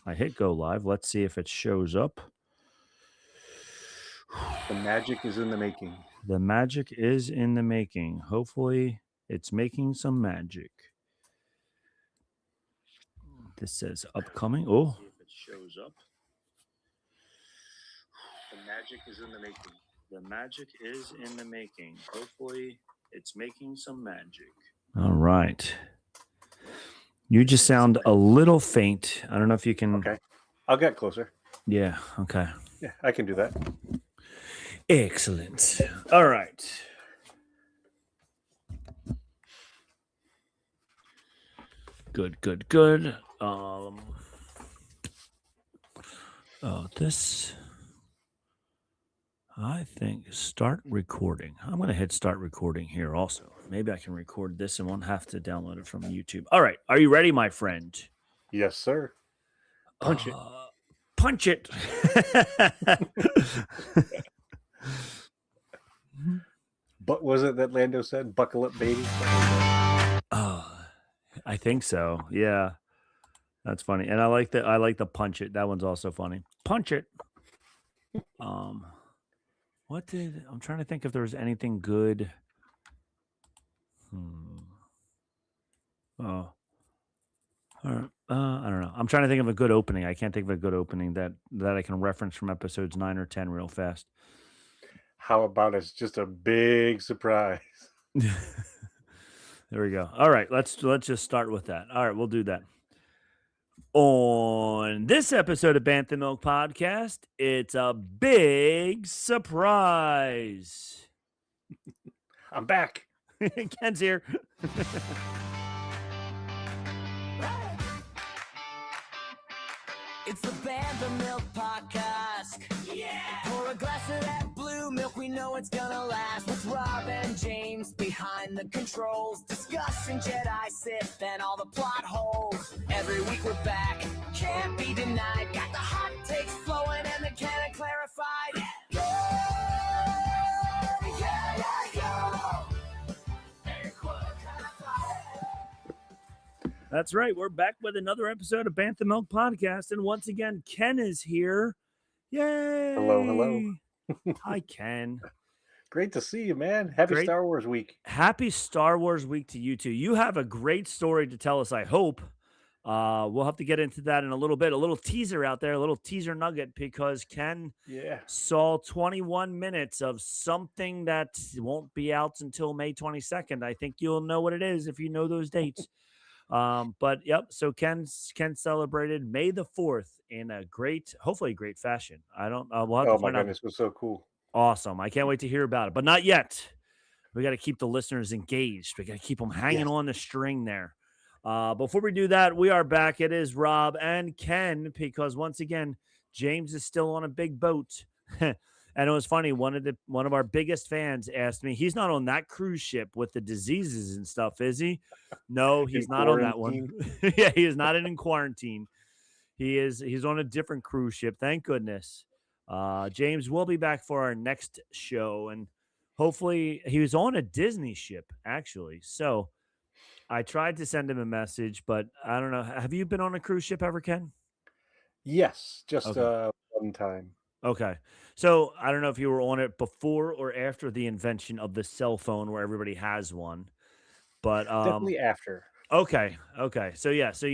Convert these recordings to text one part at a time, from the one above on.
I hit go live. Let's see if it shows up. The magic is in the making. The magic is in the making. Hopefully, it's making some magic. This says upcoming. Oh, see if it shows up. The magic is in the making. The magic is in the making. Hopefully, it's making some magic. All right. You just sound a little faint. I don't know if you can. Okay. I'll get closer. Yeah. Okay. Yeah, I can do that. Excellent. All right. Good. This. I think start recording. I'm going to hit start recording here also. Maybe I can record this and won't have to download it from YouTube. All right. Are you ready, my friend? Yes, sir. Punch it. Punch it. But was it that Lando said, "Buckle up, baby"? I think so. Yeah. That's funny. And I like the punch it. That one's also funny. Punch it. I'm trying to think if there was anything good. Oh. I don't know. I'm trying to think of a good opening. I can't think of a good opening that I can reference from episodes 9 or 10 real fast. How about it's just a big surprise? There we go. All right, let's just start with that. All right, we'll do that. On this episode of Bantha Milk Podcast, it's a big surprise. I'm back. Ken's here. It's the Bantha Milk Podcast. Yeah! Pour a glass of that blue milk, we know it's gonna last. With Rob and James behind the controls, discussing Jedi, Sith, and all the plot holes. Every week we're back, can't be denied. Got the hot takes flowing and the canon clarified. Go! That's right. We're back with another episode of Bantha Milk Podcast. And once again, Ken is here. Yay. Hello. Hi, Ken. Great to see you, man. Happy Star Wars week. Happy Star Wars week to you too. You have a great story to tell us, I hope. We'll have to get into that in a little bit. A little teaser out there, a little teaser nugget, because Ken saw 21 minutes of something that won't be out until May 22nd. I think you'll know what it is if you know those dates. But yep, so Ken celebrated May the 4th in a hopefully great fashion. We'll have to find out. Goodness, it was so cool. Awesome. I can't wait to hear about it, but not yet. We got to keep the listeners engaged. We got to keep them hanging on the string there. Before we do that, we are back. It is Rob and Ken, because once again, James is still on a big boat. And it was funny. One of our biggest fans asked me, he's not on that cruise ship with the diseases and stuff, is he? No, he's not on that one. Yeah, he is not in quarantine. He's on a different cruise ship. Thank goodness. James will be back for our next show, and hopefully he was on a Disney ship, actually. So I tried to send him a message, but I don't know. Have you been on a cruise ship ever, Ken? Yes, just one time. Okay. So I don't know if you were on it before or after the invention of the cell phone where everybody has one, but definitely after. Okay. So yeah, so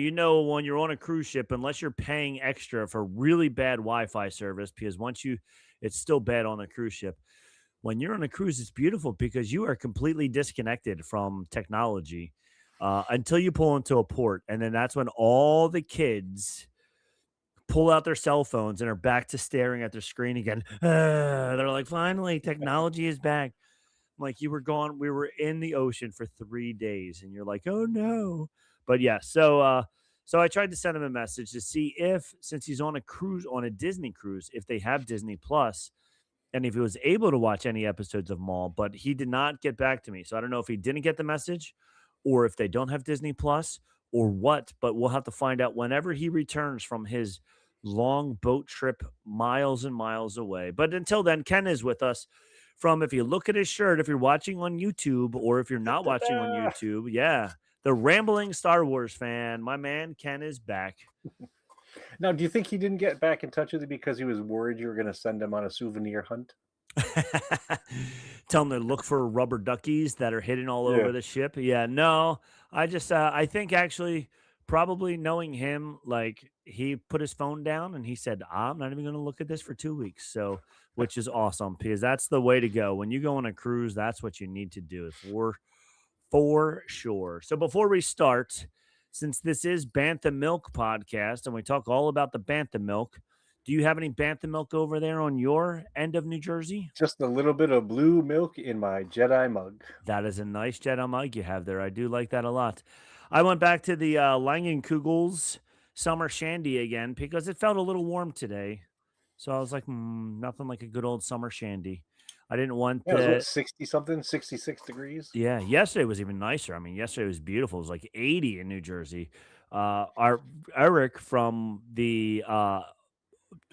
when you're on a cruise ship, unless you're paying extra for really bad Wi-Fi service, because it's still bad on a cruise ship. When you're on a cruise, it's beautiful because you are completely disconnected from technology until you pull into a port, and then that's when all the kids pull out their cell phones and are back to staring at their screen again. They're like, finally, technology is back. I'm like, you were gone. We were in the ocean for 3 days, and you're like, oh no. But yeah, so I tried to send him a message to see if, since he's on a cruise, on a Disney cruise, if they have Disney Plus, and if he was able to watch any episodes of Maul, but he did not get back to me. So I don't know if he didn't get the message or if they don't have Disney Plus or what, but we'll have to find out whenever he returns from his long boat trip miles and miles away. But until then, Ken is with us from, if you look at his shirt, if you're watching on YouTube or if you're not watching on YouTube, the rambling Star Wars fan, my man Ken is back. Now, do you think he didn't get back in touch with you because he was worried you were going to send him on a souvenir hunt? Tell them to look for rubber duckies that are hidden all Yeah. over the ship. Yeah, no, I think actually, probably knowing him, like he put his phone down and he said, I'm not even going to look at this for 2 weeks. So, which is awesome because that's the way to go. When you go on a cruise, that's what you need to do for sure. So, before we start, since this is Bantha Milk podcast and we talk all about the Bantha Milk, do you have any Bantha Milk over there on your end of New Jersey? Just a little bit of blue milk in my Jedi mug. That is a nice Jedi mug you have there. I do like that a lot. I went back to the Langenkugel's summer shandy again because it felt a little warm today. So I was like, nothing like a good old summer shandy. I didn't want Yeah, it was what, the. 60 something, 66 degrees? Yeah, yesterday was even nicer. I mean, yesterday was beautiful. It was like 80 in New Jersey. Our Eric from the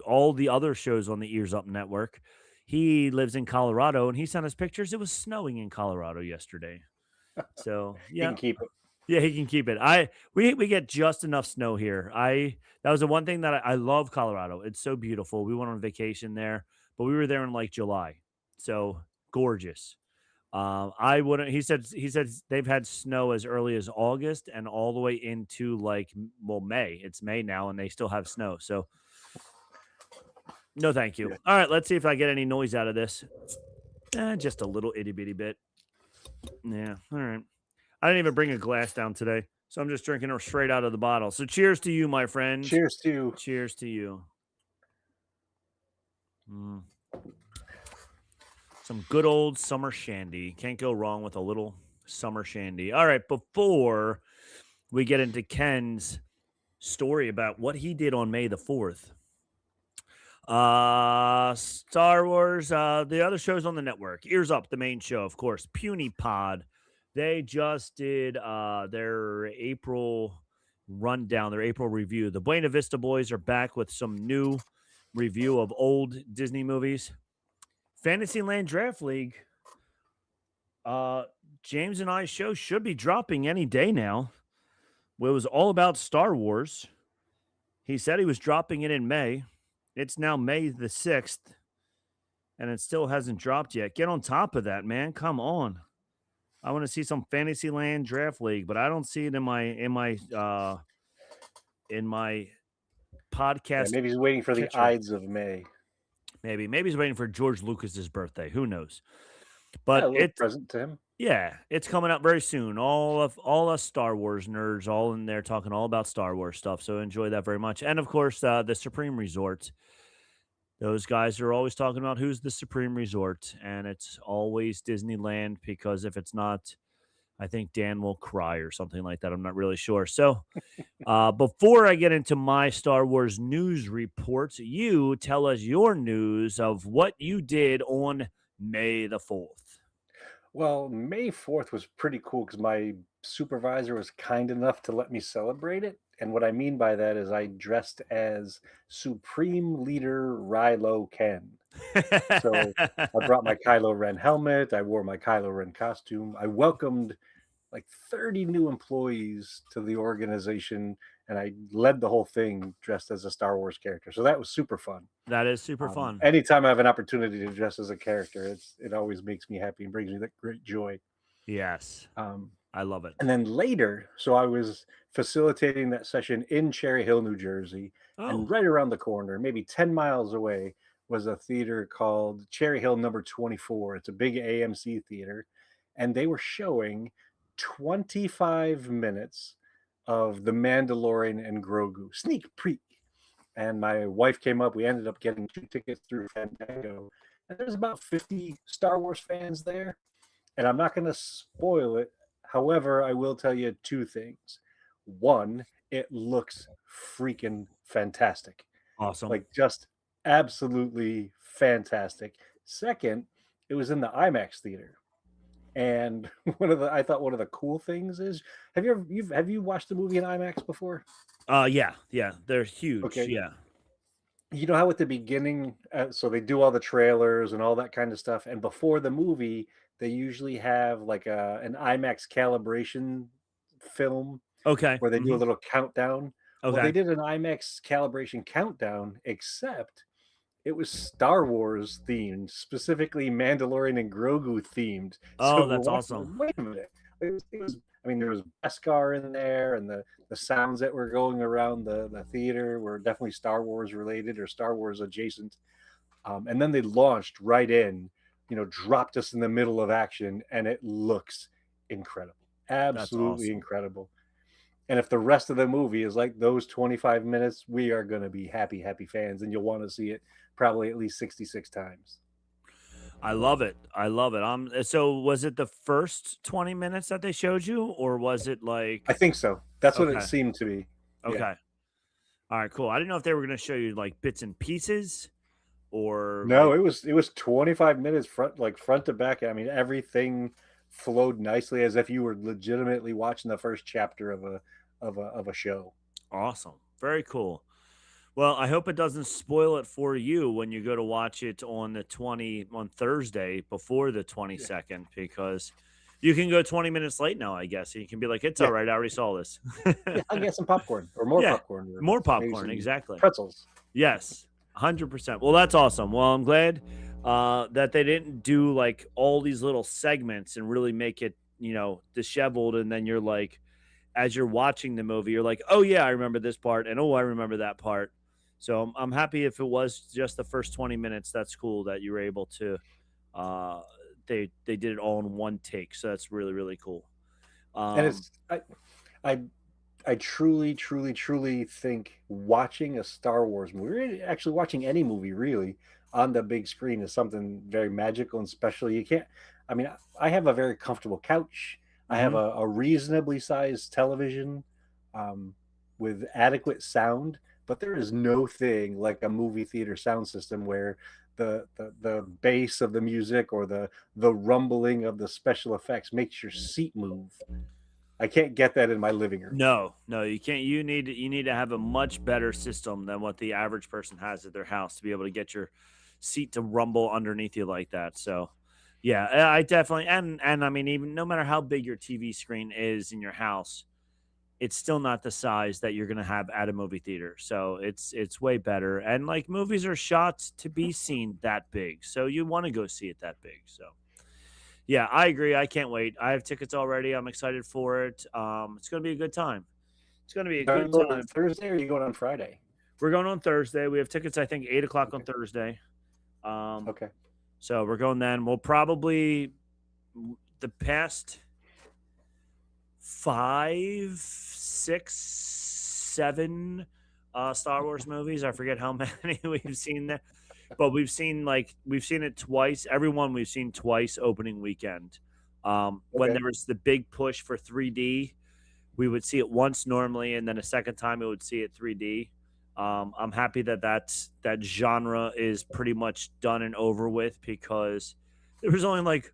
all the other shows on the Ears Up network, he lives in Colorado and he sent us pictures. It was snowing in Colorado yesterday. So He yeah, can keep it. yeah, he can keep it. We get just enough snow here. That was the one thing that I love Colorado. It's so beautiful. We went on vacation there, but we were there in like July, so gorgeous. I wouldn't. He said they've had snow as early as August and all the way into like May. It's May now, and they still have snow. So no, thank you. Yeah. All right, let's see if I get any noise out of this. Just a little itty bitty bit. Yeah. All right. I didn't even bring a glass down today, so I'm just drinking it straight out of the bottle. So cheers to you, my friend. Cheers to you. Cheers to you. Mm. Some good old summer shandy. Can't go wrong with a little summer shandy. All right, before we get into Ken's story about what he did on May the 4th. Star Wars, the other shows on the network. Ears Up, the main show, of course. Puny Pod. They just did their April rundown, their April review. The Buena Vista Boys are back with some new review of old Disney movies. Fantasyland Draft League. James and I's show should be dropping any day now. Well, it was all about Star Wars. He said he was dropping it in May. It's now May the 6th, and it still hasn't dropped yet. Get on top of that, man. Come on. I want to see some Fantasyland Draft League, but I don't see it in my podcast. Yeah, maybe he's waiting for the catcher. Ides of May. Maybe he's waiting for George Lucas's birthday. Who knows? Yeah, But a little it's present to him. yeah, it's coming up very soon. All us Star Wars nerds, all in there talking all about Star Wars stuff. So enjoy that very much. And of course, the Supreme Resort. Those guys are always talking about who's the Supreme Resort, and it's always Disneyland because if it's not, I think Dan will cry or something like that. I'm not really sure. So, before I get into my Star Wars news reports, you tell us your news of what you did on May the 4th. Well, May 4th was pretty cool because my supervisor was kind enough to let me celebrate it. And what I mean by that is I dressed as Supreme Leader Rilo Ken. So I brought my Kylo Ren helmet. I wore my Kylo Ren costume. I welcomed like 30 new employees to the organization, and I led the whole thing dressed as a Star Wars character. So that was super fun. That is super fun. Anytime I have an opportunity to dress as a character, it always makes me happy and brings me that great joy. Yes. I love it. And then later, so I was facilitating that session in Cherry Hill, New Jersey, and right around the corner, maybe 10 miles away, was a theater called Cherry Hill number 24. It's a big AMC theater, and they were showing 25 minutes of The Mandalorian and Grogu, sneak peek. And my wife came up. We ended up getting 2 tickets through Fandango, and there's about 50 Star Wars fans there. And I'm not going to spoil it. However, I will tell you 2 things. One, it looks freaking fantastic. Awesome. Like just absolutely fantastic. Second, it was in the IMAX theater. And I thought one of the cool things is, have you watched the movie in IMAX before? Yeah, they're huge. Okay. Yeah. You know how at the beginning, so they do all the trailers and all that kind of stuff, and before the movie, they usually have like an IMAX calibration film Okay. where they do a little countdown. Well, they Okay. did an IMAX calibration countdown, except it was Star Wars themed, specifically Mandalorian and Grogu themed. Oh, So we're that's watching like, awesome. wait a minute. It was I mean, there was Beskar in there, and the sounds that were going around the theater were definitely Star Wars related or Star Wars adjacent. And then they launched right in, dropped us in the middle of action, and it looks incredible. That's Absolutely awesome. incredible. And if the rest of the movie is like those 25 minutes, we are going to be happy, happy fans, and you'll want to see it probably at least 66 times. I love it. I love it. So was it the first 20 minutes that they showed you, or was it I like think so. That's what it okay, seemed to be. Yeah. okay. All right, cool. I didn't know if they were gonna show you like bits and pieces or No, like it was 25 minutes front to back. I mean, everything flowed nicely as if you were legitimately watching the first chapter of a show. awesome. Very cool. Well, I hope it doesn't spoil it for you when you go to watch it on Thursday before the Yeah. 22nd because you can go 20 minutes late now, I guess. You can be like, it's all Yeah. right. I already saw this. Yeah, I'll get some popcorn or more Yeah. popcorn or More maybe popcorn. some Exactly. pretzels. Yes. 100%. Well, that's awesome. Well, I'm glad that they didn't do like all these little segments and really make it, disheveled. And then you're like, as you're watching the movie, you're like, oh, yeah, I remember this part. And oh, I remember that part. So I'm happy if it was just the first 20 minutes. That's cool that you were able to, uh, they did it all in one take. So that's really, really cool. And Um, it's I I truly, truly, truly think watching a Star Wars movie, really actually watching any movie really on the big screen is something very magical and special. You can't, I mean, I have a very comfortable couch. I have mhm. a reasonably sized television um, with adequate sound, but there is no thing like a movie theater sound system where the bass of the music or the rumbling of the special effects makes your seat move. I can't get that in my living room. No, no, you can't. You need to have a much better system than what the average person has at their house to be able to get your seat to rumble underneath you like that. So, yeah, I definitely and I mean, even no matter how big your TV screen is in your house, it's still not the size that you're gonna have at a movie theater. So it's way better. And like movies are shot to be seen that big, so you want to go see it that big. So yeah, I agree. I can't wait. I have tickets already. I'm excited for it. It's gonna be a good time. It's going to be a Are you good going on time. Thursday or are you going on Friday? We're going on Thursday. We have tickets, I think, 8 o'clock on Okay. Thursday. Um, Okay. so we're going then. We'll probably the past 5, 6, 7 Star Wars movies. I forget how many we've seen there, but we've seen it twice. Everyone we've seen twice opening weekend. When Okay. there was the big push for 3D, we would see it once normally, and then a second time we would see it 3D. I'm happy that that genre is pretty much done and over with because there was only like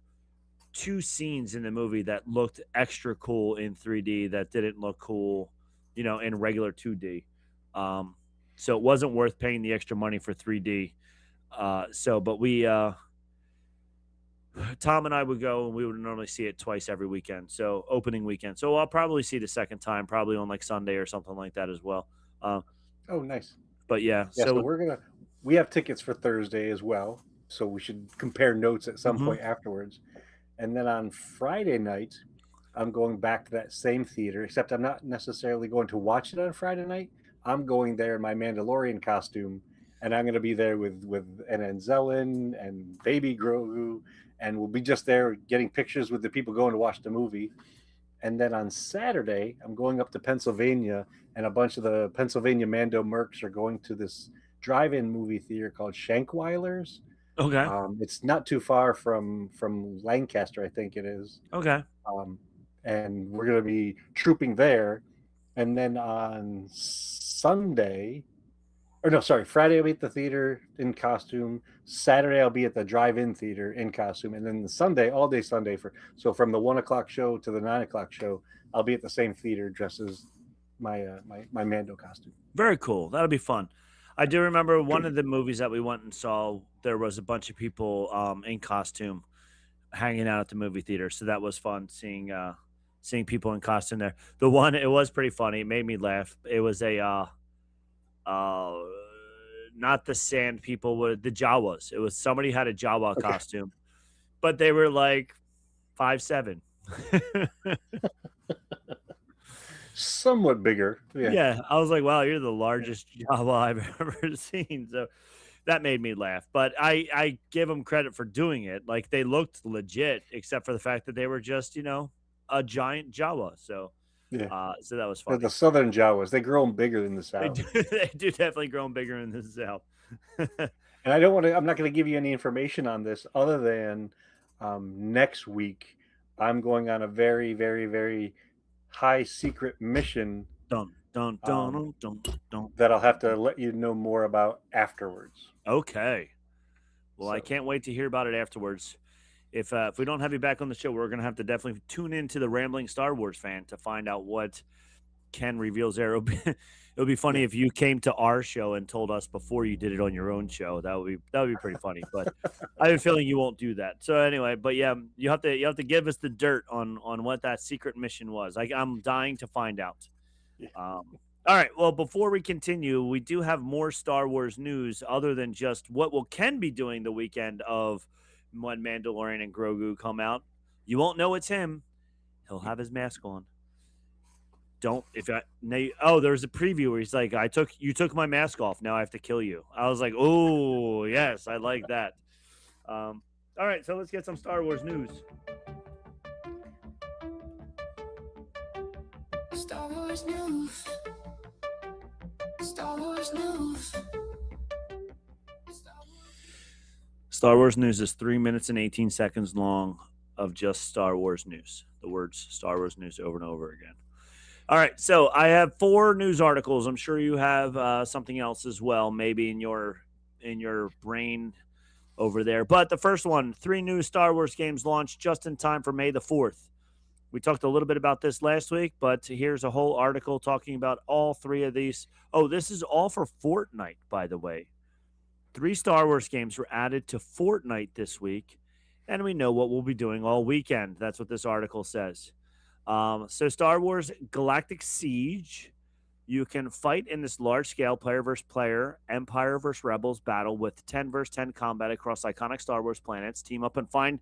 two scenes in the movie that looked extra cool in 3D that didn't look cool, in regular 2D. Um, so it wasn't worth paying the extra money for 3D. But Tom and I would go and we would normally see it twice every weekend. So opening weekend. So I'll probably see the second time, probably on like Sunday or something like that as well. Uh, Oh, nice. but yeah, Yeah, so so we have tickets for Thursday as well, so we should compare notes at some mhm. point afterwards. And then on Friday night, I'm going back to that same theater, except I'm not necessarily going to watch it on Friday night. I'm going there in my Mandalorian costume, and I'm going to be there with Anna Zellin and Baby Grogu, and we'll be just there getting pictures with the people going to watch the movie. And then on Saturday, I'm going up to Pennsylvania, and a bunch of the Pennsylvania Mando Mercs are going to this drive-in movie theater called Shankweiler's. Okay, It's not too far from Lancaster, I think it is. okay, Um, and we're going to be trooping there. And then on Sunday, or no, sorry, Friday I'll be at the theater in costume. Saturday I'll be at the drive-in theater in costume, and then the Sunday, all day Sunday from the 1 o'clock show to the 9 o'clock show, I'll be at the same theater dressed as my Mando costume. very cool. That'll be fun. I do remember one of the movies that we went and saw. There was a bunch of people in costume hanging out at the movie theater, so that was fun seeing people in costume there. The one, it was pretty funny. It made me laugh. It was uh, not the sand people, were the Jawas. It was somebody had a Jawa Okay. costume, but they were like 5'7". Somewhat bigger. Yeah. Yeah, I was like, "Wow, you're the largest Jawa I've ever seen." So that made me laugh. But I give them credit for doing it. Like they looked legit, except for the fact that they were just a giant Jawa. So Yeah. so that was The funny. southern Jawas, they grow them bigger than the They south. do they do definitely grow 'em bigger in the South. And I'm not going to give you any information on this other than next week, I'm going on a very, very, very high secret mission Dun, dun, dun, um, dun, dun, dun. that I'll have to let you know more about afterwards. Okay. Well, I So, can't wait to hear about it afterwards. If we don't have you back on the show, we're gonna have to definitely tune into the Rambling Star Wars fan to find out what Ken reveals there. It'll be funny yeah. if you came to our show and told us before you did it on your own show. That would be pretty funny. But I have a feeling you won't do that. So anyway, but yeah, you have to give us the dirt on what that secret mission was. I'm dying to find out. Yeah. All right. Well, before we continue, we do have more Star Wars news other than just what will Ken be doing the weekend of when Mandalorian and Grogu come out. You won't know it's him. He'll have his mask on. Don't if I oh, there's a preview where he's like, you took my mask off. Now I have to kill you. I was like, oh yes, I like that. All right, so let's get some Star Wars news. Star Wars news. Star Wars news. Star Wars news is 3 minutes and 18 seconds long of just Star Wars news. The words Star Wars news over and over again. All right, so I have 4 news articles. I'm sure you have something else as well, maybe in your brain over there. But the first one, 3 new Star Wars games launched just in time for May the 4th. We talked a little bit about this last week, but here's a whole article talking about all 3 of these. Oh, this is all for Fortnite, by the way. 3 Star Wars games were added to Fortnite this week, and we know what we'll be doing all weekend. That's what this article says. So Star Wars Galactic Siege, you can fight in this large-scale player versus player, Empire versus Rebels battle with 10 versus 10 combat across iconic Star Wars planets. Team up and find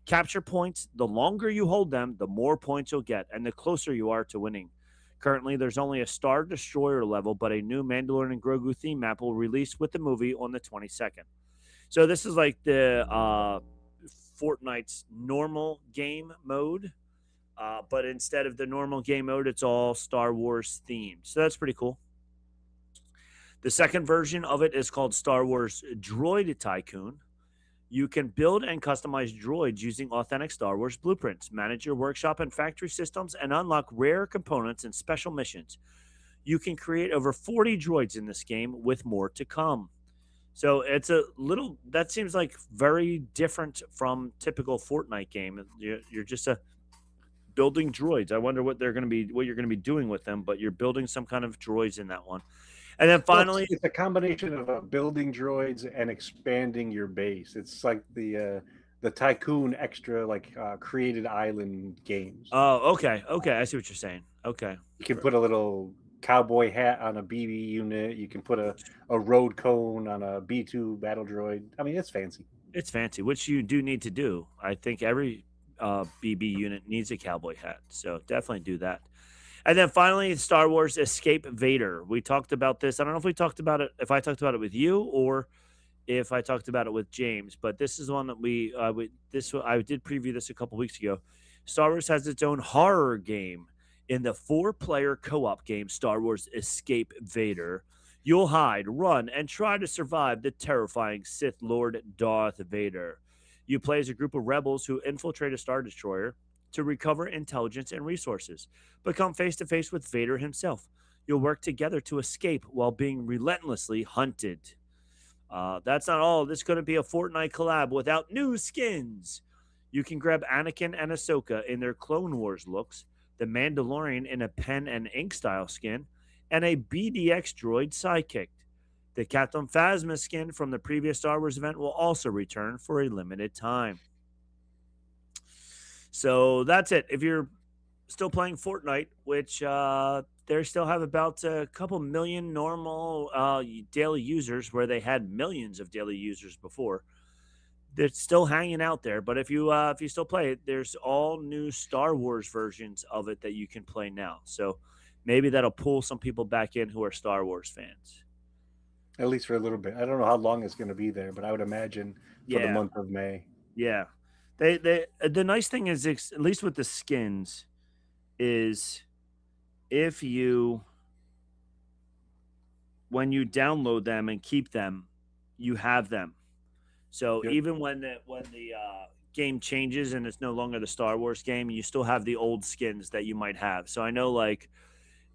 capture points. The longer you hold them, the more points you'll get, and the closer you are to winning. Currently, there's only a Star Destroyer level, but a new Mandalorian and Grogu theme map will release with the movie on the 22nd. So this is like the Fortnite's normal game mode. But instead of the normal game mode, it's all Star Wars themed. So that's pretty cool. The second version of it is called Star Wars Droid Tycoon. You can build and customize droids using authentic Star Wars blueprints, manage your workshop and factory systems, and unlock rare components and special missions. You can create over 40 droids in this game with more to come. So it's that seems like very different from typical Fortnite game. You're just building droids. I wonder what you're going to be doing with them, but you're building some kind of droids in that one. And then Well, finally, it's a combination of building droids and expanding your base. It's like the Tycoon extra created island games. oh, okay, I see what you're saying. Okay, You can put a little cowboy hat on a BB unit. You can put a road cone on a B2 battle droid. I mean, it's fancy. it's fancy, which you do need to do. I think every BB unit needs a cowboy hat, so definitely do that. And then finally, Star Wars Escape Vader. We talked about this. I don't know if I talked about it with you or if I talked about it with James, but this is one that I did preview this a couple weeks ago. Star Wars has its own horror game in the 4-player co-op game Star Wars Escape Vader. You'll hide, run, and try to survive the terrifying Sith Lord Darth Vader. You play as a group of rebels who infiltrate a Star Destroyer to recover intelligence and resources, but come face to face with Vader himself. You'll work together to escape while being relentlessly hunted. That's not all. This couldn't be a Fortnite collab without new skins. You can grab Anakin and Ahsoka in their Clone Wars looks, the Mandalorian in a pen and ink style skin, and a BDX droid sidekick. The Captain Phasma skin from the previous Star Wars event will also return for a limited time. So that's it. If you're still playing Fortnite, which they still have about a couple million normal daily users, where they had millions of daily users before. It's still hanging out there. But if you still play it, there's all new Star Wars versions of it that you can play now. So maybe that'll pull some people back in who are Star Wars fans. At least for a little bit. I don't know how long it's going to be there, but I would imagine for the Yeah, month of May. yeah. The nice thing is, at least with the skins, is if you when you download them and keep them, you have them. So Yep. even when the game changes and it's no longer the Star Wars game, you still have the old skins that you might have. So I know, like,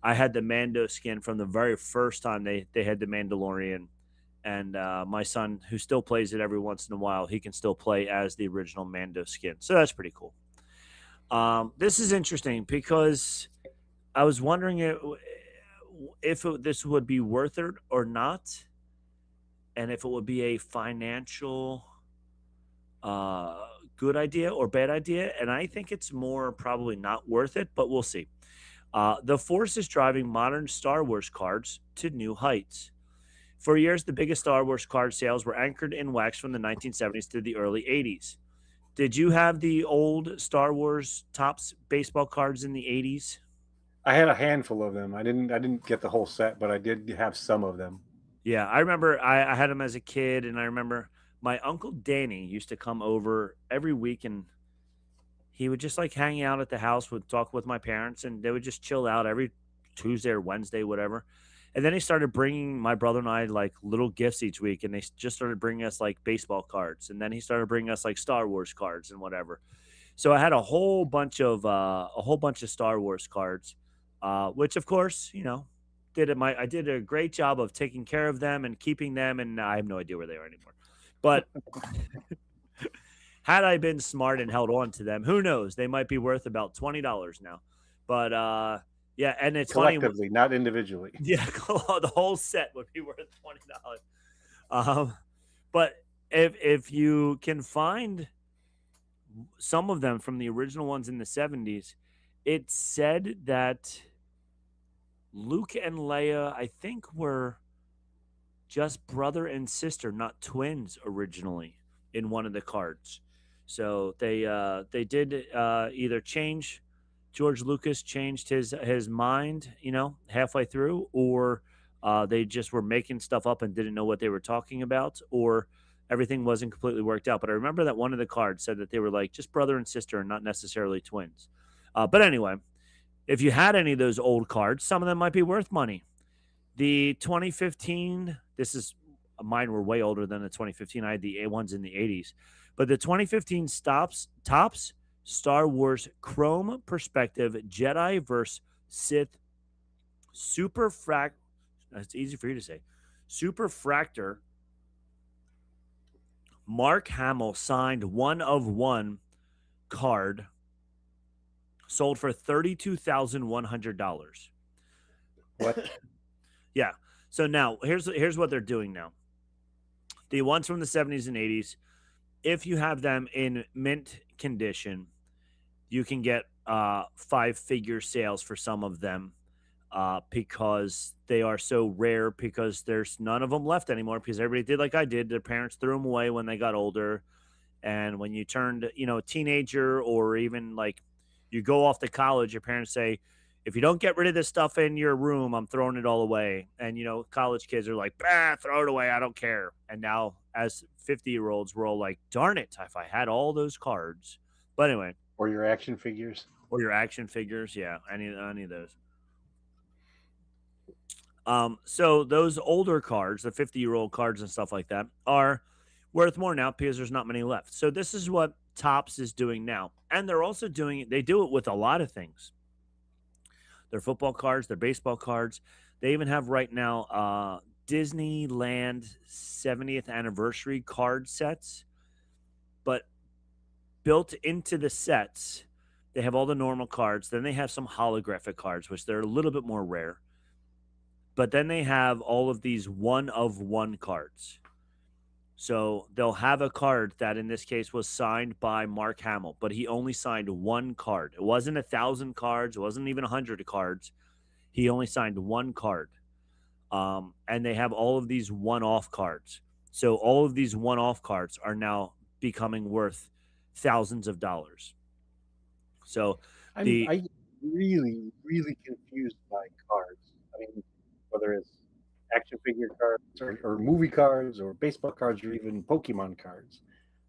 I had the Mando skin from the very first time they had the Mandalorian, and my son, who still plays it every once in a while, he can still play as the original Mando skin. So that's pretty cool. This is interesting because I was wondering this would be worth it or not, and if it would be a financial uh, good idea or bad idea. And I think it's more probably not worth it, but we'll see. The Force is driving modern Star Wars cards to new heights. For years, the biggest Star Wars card sales were anchored in wax from the 1970s to the early 80s. Did you have the old Star Wars Topps baseball cards in the 80s? I had a handful of them. I didn't get the whole set, but I did have some of them. Yeah, I remember I had them as a kid, and I remember my uncle Danny used to come over every week, and he would just like hang out at the house, would talk with my parents, and they would just chill out every Tuesday or Wednesday, whatever. And then he started bringing my brother and I like little gifts each week, and just started bringing us like baseball cards, and then he started bringing us like Star Wars cards and whatever. So I had a whole bunch of Star Wars cards, which of course, I did a great job of taking care of them and keeping them, and I have no idea where they are anymore. But had I been smart and held on to them, who knows? They might be worth about $20 now. But yeah, and it's funny. Collectively, not individually. Yeah, the whole set would be worth $20. Um, but if you can find some of them from the original ones in the 70s, it said that Luke and Leia, I think, were just brother and sister, not twins originally in one of the cards. So they did either change. George Lucas changed his mind, halfway through, or they just were making stuff up and didn't know what they were talking about, or everything wasn't completely worked out. But I remember that one of the cards said that they were like just brother and sister and not necessarily twins. But anyway, if you had any of those old cards, some of them might be worth money. The 2015, mine were way older than the 2015. I had the A ones in the 80s. But the 2015 Topps Star Wars Chrome Perspective Jedi vs. Sith Super Frac. That's easy for you to say. Super Fractor. Mark Hamill signed 1/1 card, sold for $32,100. What? Yeah. So now here's what they're doing now. The ones from the 70s and 80s, if you have them in mint condition, you can get 5-figure sales for some of them, because they are so rare, because there's none of them left anymore, because everybody did like I did. Their parents threw them away when they got older. And when you turned, a teenager, or even like you go off to college, your parents say, if you don't get rid of this stuff in your room, I'm throwing it all away. And, college kids are like, bah, throw it away. I don't care. And now as 50-year-olds, we're all like, darn it, if I had all those cards. But anyway. Or your action figures. Or your action figures. Yeah, any of those. So those older cards, the 50-year-old cards and stuff like that, are worth more now because there's not many left. So this is what Topps is doing now. And they're also they do it with a lot of things. Their football cards, their baseball cards. They even have right now Disneyland 70th anniversary card sets. But built into the sets, they have all the normal cards. Then they have some holographic cards, which they're a little bit more rare. But then they have all of these 1/1 cards, So they'll have a card that in this case was signed by Mark Hamill, but he only signed one card. It wasn't 1,000 cards. It wasn't even 100 cards. He only signed one card. And they have all of these one-off cards. So all of these one-off cards are now becoming worth thousands of dollars. So the I really, really confused by cards. I mean, whether it's action figure cards or movie cards or baseball cards or even Pokemon cards.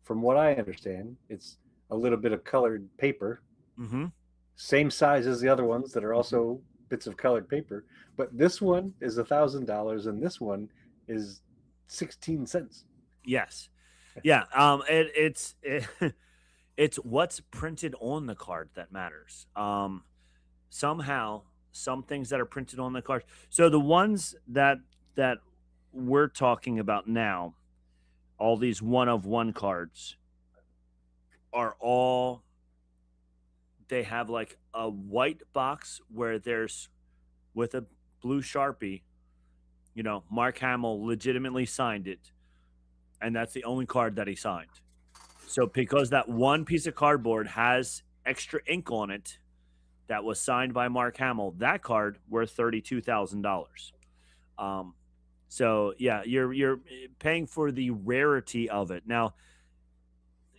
From what I understand, it's a little bit of colored paper, Mhm. same size as the other ones that are Mhm. also bits of colored paper. But this one is $1,000 and this one is 16 cents. Yes. Yeah. It's what's printed on the card that matters. Somehow, some things that are printed on the card. So the ones that we're talking about now, all these one of one cards are all they have like a white box where there's with a blue Sharpie, Mark Hamill legitimately signed it, and that's the only card that he signed. So because that one piece of cardboard has extra ink on it that was signed by Mark Hamill, that card worth $32,000. Um, so yeah, you're paying for the rarity of it. Now,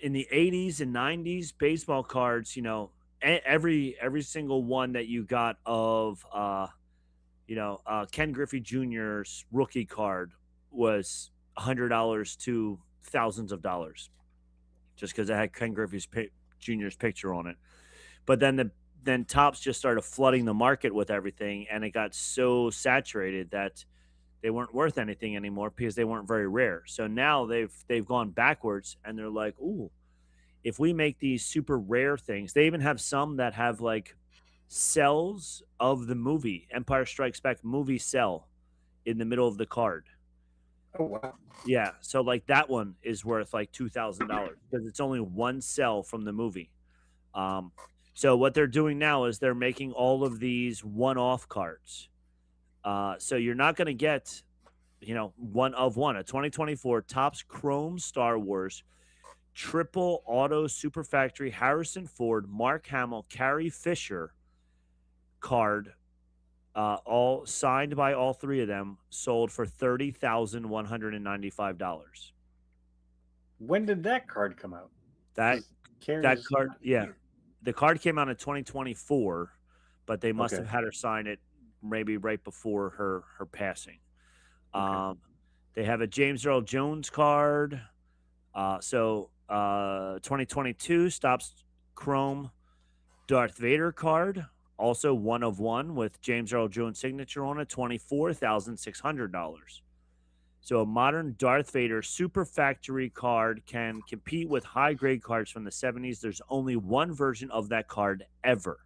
in the 80s and 90s, baseball cards, every single one that you got of Ken Griffey Jr.'s rookie card was $100 to thousands of dollars just because it had Ken Griffey Jr.'s picture on it. But then Tops just started flooding the market with everything, and it got so saturated that they weren't worth anything anymore because they weren't very rare. So now they've gone backwards, and they're like, ooh, if we make these super rare things, they even have some that have like cells of the movie Empire Strikes Back movie cell in the middle of the card. Oh, wow. Yeah, so like that one is worth like $2,000 because it's only one cell from the movie. Um, so what they're doing now is they're making all of these one-off cards. So you're not going to get, one of one. A 2024 Topps Chrome Star Wars Triple Auto Super Factory Harrison Ford Mark Hamill Carrie Fisher card, all signed by all three of them, sold for $30,195. When did that card come out? That Because that Carrie's card, not yeah, here. the card came out in 2024, but they must have Okay. had her sign it maybe right before her passing. Okay. Um, they have a James Earl Jones card. 2022 stops Chrome Darth Vader card, also one of one with James Earl Jones signature on it, $24,600. So a modern Darth Vader Super Factory card can compete with high grade cards from the 70s. There's only one version of that card ever.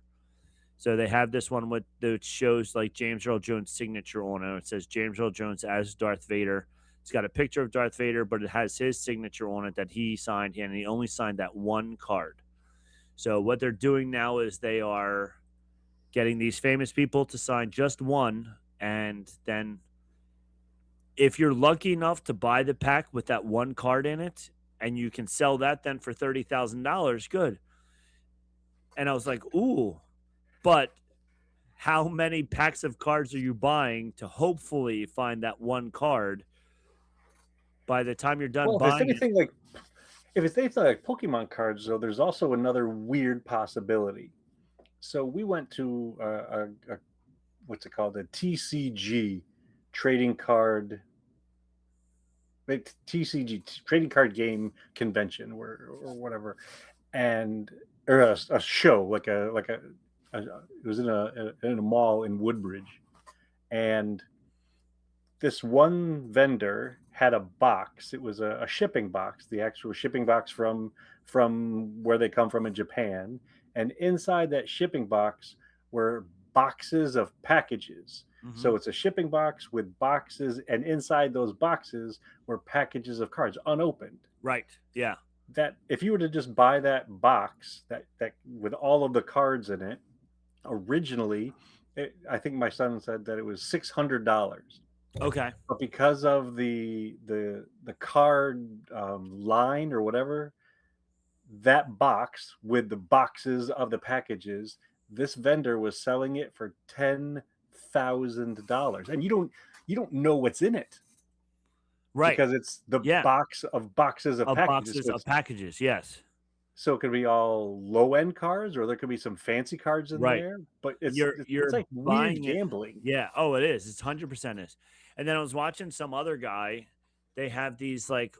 So they have this one with that shows like James Earl Jones' signature on it. It says James Earl Jones as Darth Vader. It's got a picture of Darth Vader, but it has his signature on it that he signed, and he only signed that one card. So what they're doing now is they are getting these famous people to sign just one, and then if you're lucky enough to buy the pack with that one card in it, and you can sell that then for $30,000, good. And I was like, ooh, but how many packs of cards are you buying to hopefully find that one card by the time you're done Well, if it's buying it? anything like if it's anything like Pokemon cards, though, there's also another weird possibility. So we went to a what's it called, a TCG trading card, TCG trading card game convention, or whatever, and or a show a it was in a mall in Woodbridge, and this one vendor had a box. It was a shipping box, the actual shipping box from where they come from in Japan, and inside that shipping box were boxes of packages. Mm-hmm. So it's a shipping box with boxes, and inside those boxes were packages of cards unopened. Right. Yeah. That if you were to just buy that box that with all of the cards in it, originally, I think my son said that it was $600. Okay. but because of the card line or whatever, that box with the boxes of the packages, this vendor was selling it for $10,000, and you don't know what's in it Right. because it's the Yeah. box of boxes of Of packages. boxes So of packages. Yes. it could be all low end cards, or there could be some fancy cards in Right. there. But it's You're it's, it's you're like weird buying it. gambling. Yeah. Oh, it is. It's 100% is. And then I was watching some other guy. They have these like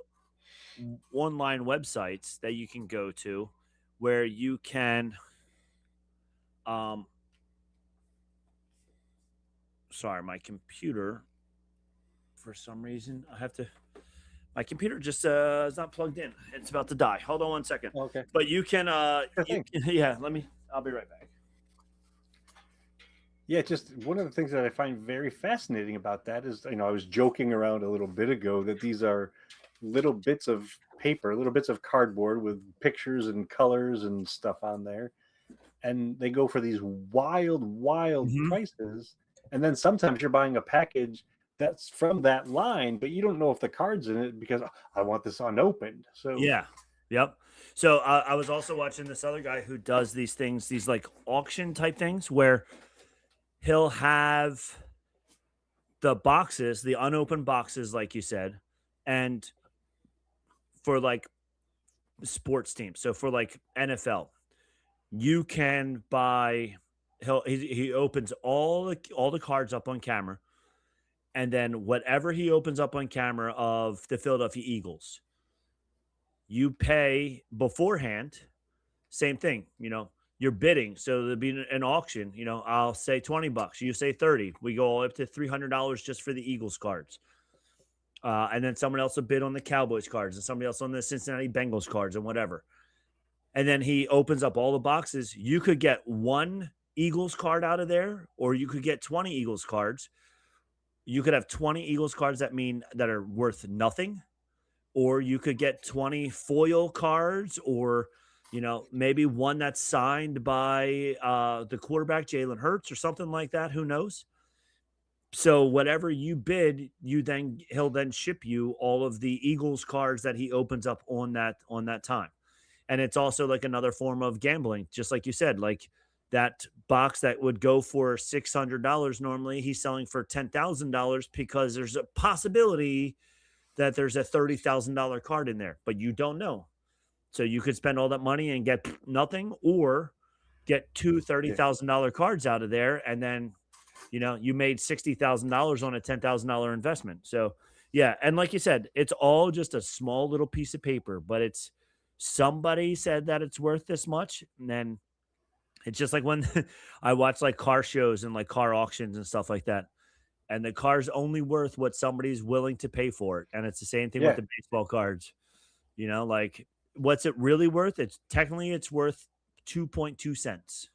online websites that you can go to where you can um sorry, my computer for some reason I have to my computer just is not plugged in. It's about to die. Hold on one second. Okay, But you can sure you thing. yeah, I'll be right back. Yeah, just one of the things that I find very fascinating about that is, I was joking around a little bit ago that these are little bits of paper, little bits of cardboard with pictures and colors and stuff on there. And they go for these wild, wild Mhm. prices. And then sometimes you're buying a package that's from that line, but you don't know if the card's in it because, "Oh, I want this unopened." So, Yeah. Yep. So I was also watching this other guy who does these things, these like auction type things where he'll have the boxes, the unopened boxes, like you said, and for like sports teams. So for like NFL, you can buy. He opens all the cards up on camera, and then whatever he opens up on camera of the Philadelphia Eagles, you pay beforehand. Same thing, you're bidding. So there'll be an auction. I'll say $20, you say 30. We go all up to $300 just for the Eagles cards. And then someone else will bid on the Cowboys cards and somebody else on the Cincinnati Bengals cards and whatever. And then he opens up all the boxes. You could get one Eagles card out of there, or you could get 20 Eagles cards. You could have 20 Eagles cards that are worth nothing, or you could get 20 foil cards, or maybe one that's signed by the quarterback Jalen Hurts or something like that. Who knows? So whatever you bid, he'll then ship you all of the Eagles cards that he opens up on that time. And it's also like another form of gambling, just like you said, like that box that would go for $600 normally, he's selling for $10,000 because there's a possibility that there's a $30,000 card in there, but you don't know. So you could spend all that money and get nothing, or get two yeah. $30,000 cards out of there, and then you made $60,000 on a $10,000 investment. So yeah, and like you said, it's all just a small little piece of paper, but it's somebody said that it's worth this much, and then it's just like when I watch like car shows and like car auctions and stuff like that, and the car's only worth what somebody's willing to pay for it. And it's the same thing with Yeah. the baseball cards. Like what's it really worth? It's worth 2.2 cents,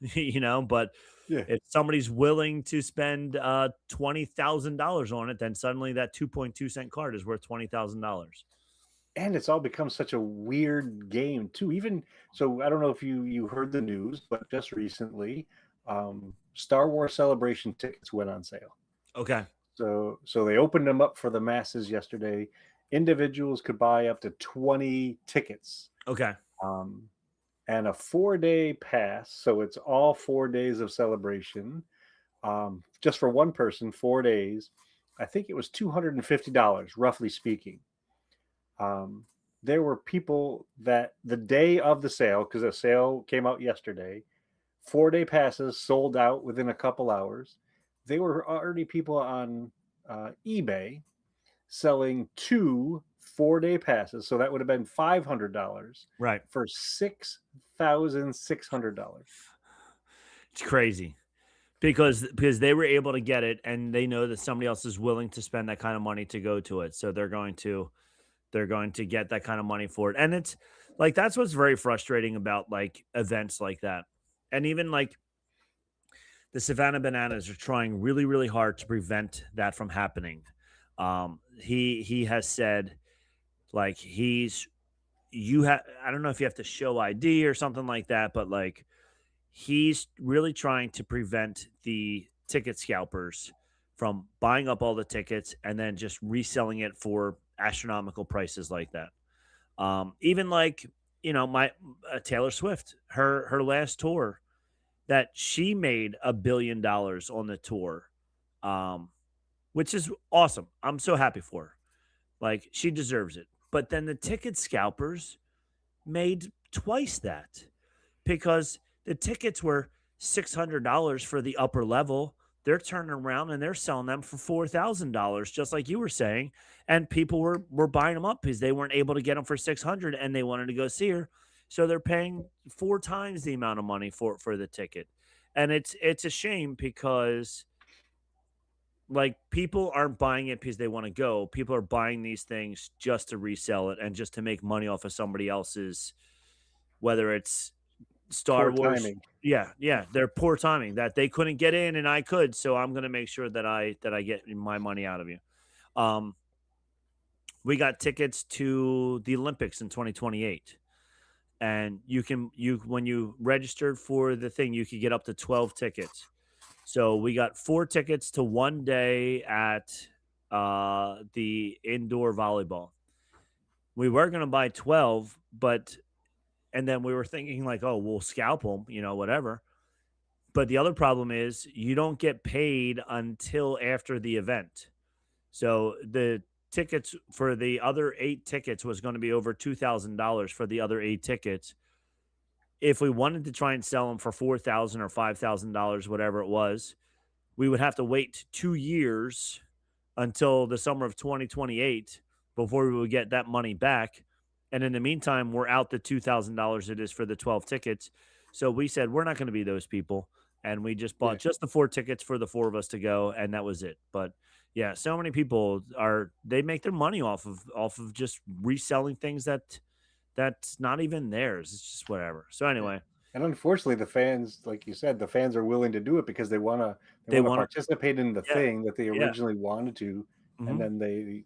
but Yeah. if somebody's willing to spend $20,000 on it, then suddenly that 2.2 cent card is worth $20,000. And it's all become such a weird game too. Even so, I don't know if you heard the news, but just recently, Star Wars Celebration tickets went on sale. Okay. So they opened them up for the masses yesterday. Individuals could buy up to 20 tickets, Okay. um, and a 4-day pass. So it's all 4 days of celebration. Just for one person, 4 days. I think it was $250, roughly speaking. Um, there were people that the day of the sale, because the sale came out yesterday, 4-day passes sold out within a couple hours. They were already people on eBay selling two 4-day passes. So that would have been $500 Right. for $6,600. It's crazy because they were able to get it, and they know that somebody else is willing to spend that kind of money to go to it. So they're going to get that kind of money for it. And it's like that's what's very frustrating about like events like that. And even like the Savannah Bananas are trying really, really hard to prevent that from happening. He has said like I don't know if you have to show ID or something like that, but like he's really trying to prevent the ticket scalpers from buying up all the tickets and then just reselling it for astronomical prices like that. Even like, my Taylor Swift, her last tour that she made $1 billion on the tour, um, which is awesome. I'm so happy for her. Like, she deserves it. But then the ticket scalpers made twice that because the tickets were $600 for the upper level. They're turning around and they're selling them for $4,000, just like you were saying. And people were buying them up because they weren't able to get them for 600 and they wanted to go see her. So they're paying 4 times the amount of money for the ticket. And it's a shame because like people aren't buying it because they want to go. People are buying these things just to resell it and just to make money off of somebody else's, whether it's Star Poor Wars. timing. Yeah, yeah, they're poor timing that they couldn't get in and I could, so I'm gonna make sure that I get my money out of you. Um, we got tickets to the Olympics in 2028, and you when you registered for the thing, you could get up to 12 tickets. So we got 4 tickets to one day at the indoor volleyball. We were gonna buy 12, but and then we were thinking like, oh, we'll scalp them, whatever. But the other problem is you don't get paid until after the event. So the tickets for the other 8 tickets was going to be over $2,000 for the other 8 tickets. If we wanted to try and sell them for 4,000 or $5,000, whatever it was, we would have to wait 2 years until the summer of 2028 before we would get that money back. And in the meantime, we're out the $2,000 it is for the 12 tickets. So we said, we're not going to be those people. And we just Yeah. bought just the 4 tickets for the 4 of us to go. And that was it. But yeah, so many people they make their money off of just reselling things that's not even theirs. It's just whatever. So Yeah. anyway, And unfortunately, the fans, like you said, the fans are willing to do it because they they wanna want to, participate in the yeah, thing that they yeah. originally wanted to, and Hmm. then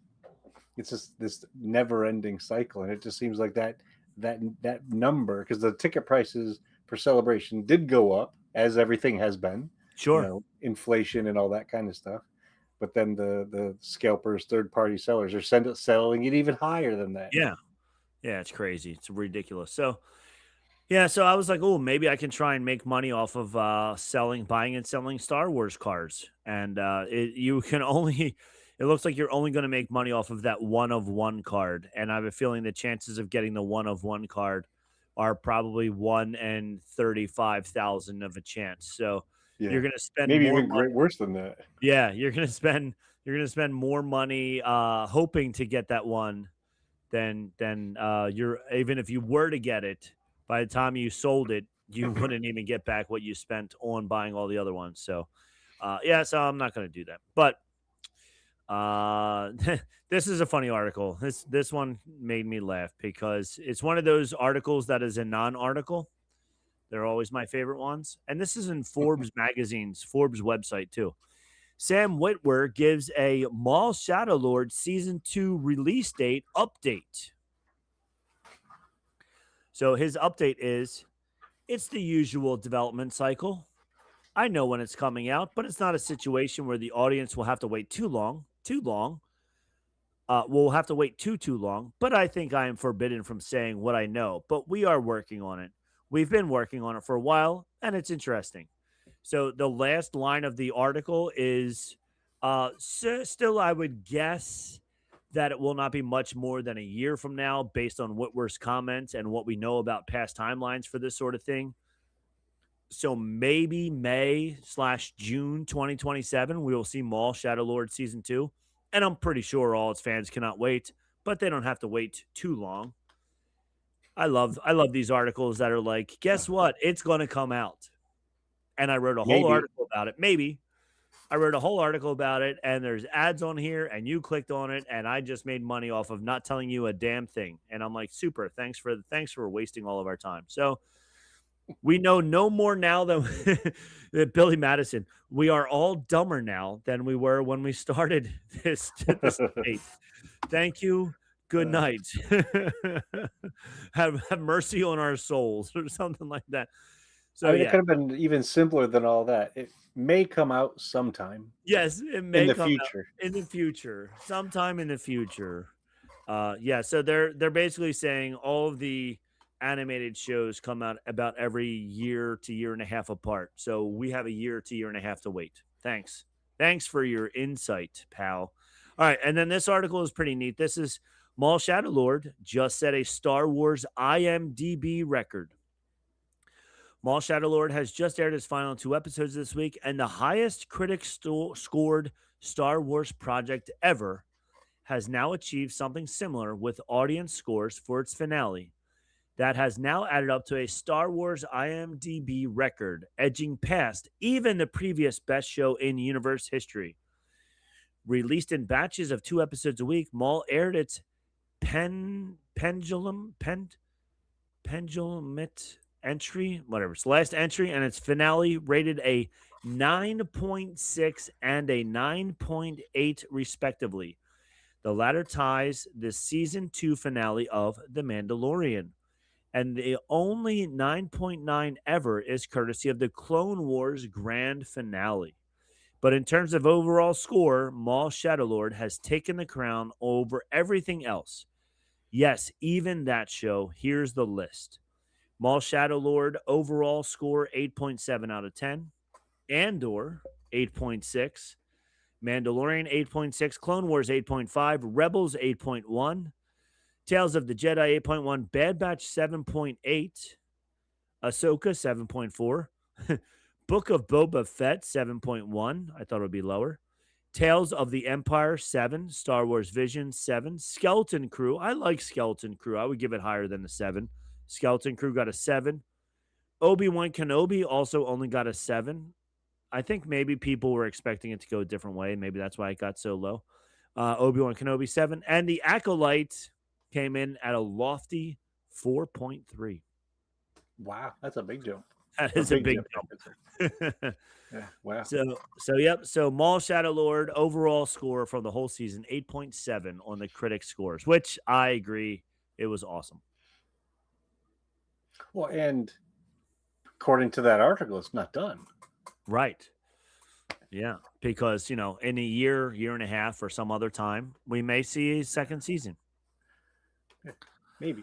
it's just this never-ending cycle, and it just seems like that number, because the ticket prices for Celebration did go up, as everything has been, Sure. inflation and all that kind of stuff. But then the scalpers, third-party sellers are selling it even higher than that. Yeah. Yeah. It's crazy. It's ridiculous. So, yeah, so I was like, "Oh, maybe I can try and make money off of buying and selling Star Wars cards." And you can only, it looks like you're only going to make money off of that one of one card. And I have a feeling the chances of getting the one of one card are probably 1 in 35,000 of a chance. So you're Yeah. going to spend Maybe more even money. great worse than that. Yeah, you're going to spend more money hoping to get that one than you're even if you were to get it, by the time you sold it, you wouldn't even get back what you spent on buying all the other ones. So, yeah, so I'm not going to do that. But uh, this is a funny article. This one made me laugh because it's one of those articles that is a non-article. They're always my favorite ones, and this is in Forbes website too. Sam Witwer gives a Maul Shadow Lord season 2 release date update. So his update is it's the usual development cycle. I know when it's coming out, but it's not a situation where the audience will have to wait too long. Too long. We'll have to wait too long. But I think I am forbidden from saying what I know. But we are working on it. We've been working on it for a while, and it's interesting. So the last line of the article is still, I would guess that it will not be much more than a year from now, based on Whitworth's comments and what we know about past timelines for this sort of thing. So maybe May/June 2027, we will see Maul Shadow Lord season 2. And I'm pretty sure all its fans cannot wait, but they don't have to wait too long. I love these articles that are like, guess what? It's going to come out. And I wrote a whole Maybe. article about it. Maybe I wrote a whole article about it, and there's ads on here, and you clicked on it, and I just made money off of not telling you a damn thing. And I'm like, super, thanks for wasting all of our time. So we know no more now than that Billy Madison. We are all dumber now than we were when we started this debate. Thank you. Good Uh, night. have mercy on our souls, or something like that. I So mean, it yeah, could have been even simpler than all that. It may come out sometime yes, it in may the come out future. in the future, sometime in the future. Yeah, so they're basically saying all of the animated shows come out about every year to year and a half apart. So we have a year to year and a half to wait. Thanks. Thanks for your insight, pal. All right, and then this article is pretty neat. This is Maul Shadowlord just set a Star Wars IMDb record. Maul Shadowlord has just aired its final 2 episodes this week, and the highest scored Star Wars project ever has now achieved something similar with audience scores for its finale. That has now added up to a Star Wars IMDb record, edging past even the previous best show in universe history. Released in batches of 2 episodes a week, Maul aired its pendulumit entry, whatever, its last entry, and its finale rated a 9.6 and a 9.8 respectively. The latter ties the season 2 finale of The Mandalorian. And the only 9.9 ever is courtesy of the Clone Wars grand finale. But in terms of overall score, Maul Shadowlord has taken the crown over everything else. Yes, even that show. Here's the list. Maul Shadowlord overall score 8.7 out of 10. Andor 8.6. Mandalorian 8.6, Clone Wars 8.5, Rebels 8.1, Tales of the Jedi 8.1, Bad Batch 7.8, Ahsoka 7.4, Book of Boba Fett 7.1. I thought it would be lower. Tales of the Empire 7, Star Wars Vision 7, Skeleton Crew. I like Skeleton Crew. I would give it higher than the 7. Skeleton Crew got a 7. Obi-Wan Kenobi also only got a 7. I think maybe people were expecting it to go a different way. Maybe that's why it got so low. Obi-Wan Kenobi 7. And the Acolyte came in at a lofty 4.3. Wow, that's a big jump. That Or is a big big jump. jump. Yeah, wow. Yep. So Maul Shadowlord overall score from the whole season 8.7 on the critic scores, which I agree it was awesome. Well, and according to that article, it's not done. Right. Yeah, because in a year, year and a half, or some other time, we may see a second season. Maybe.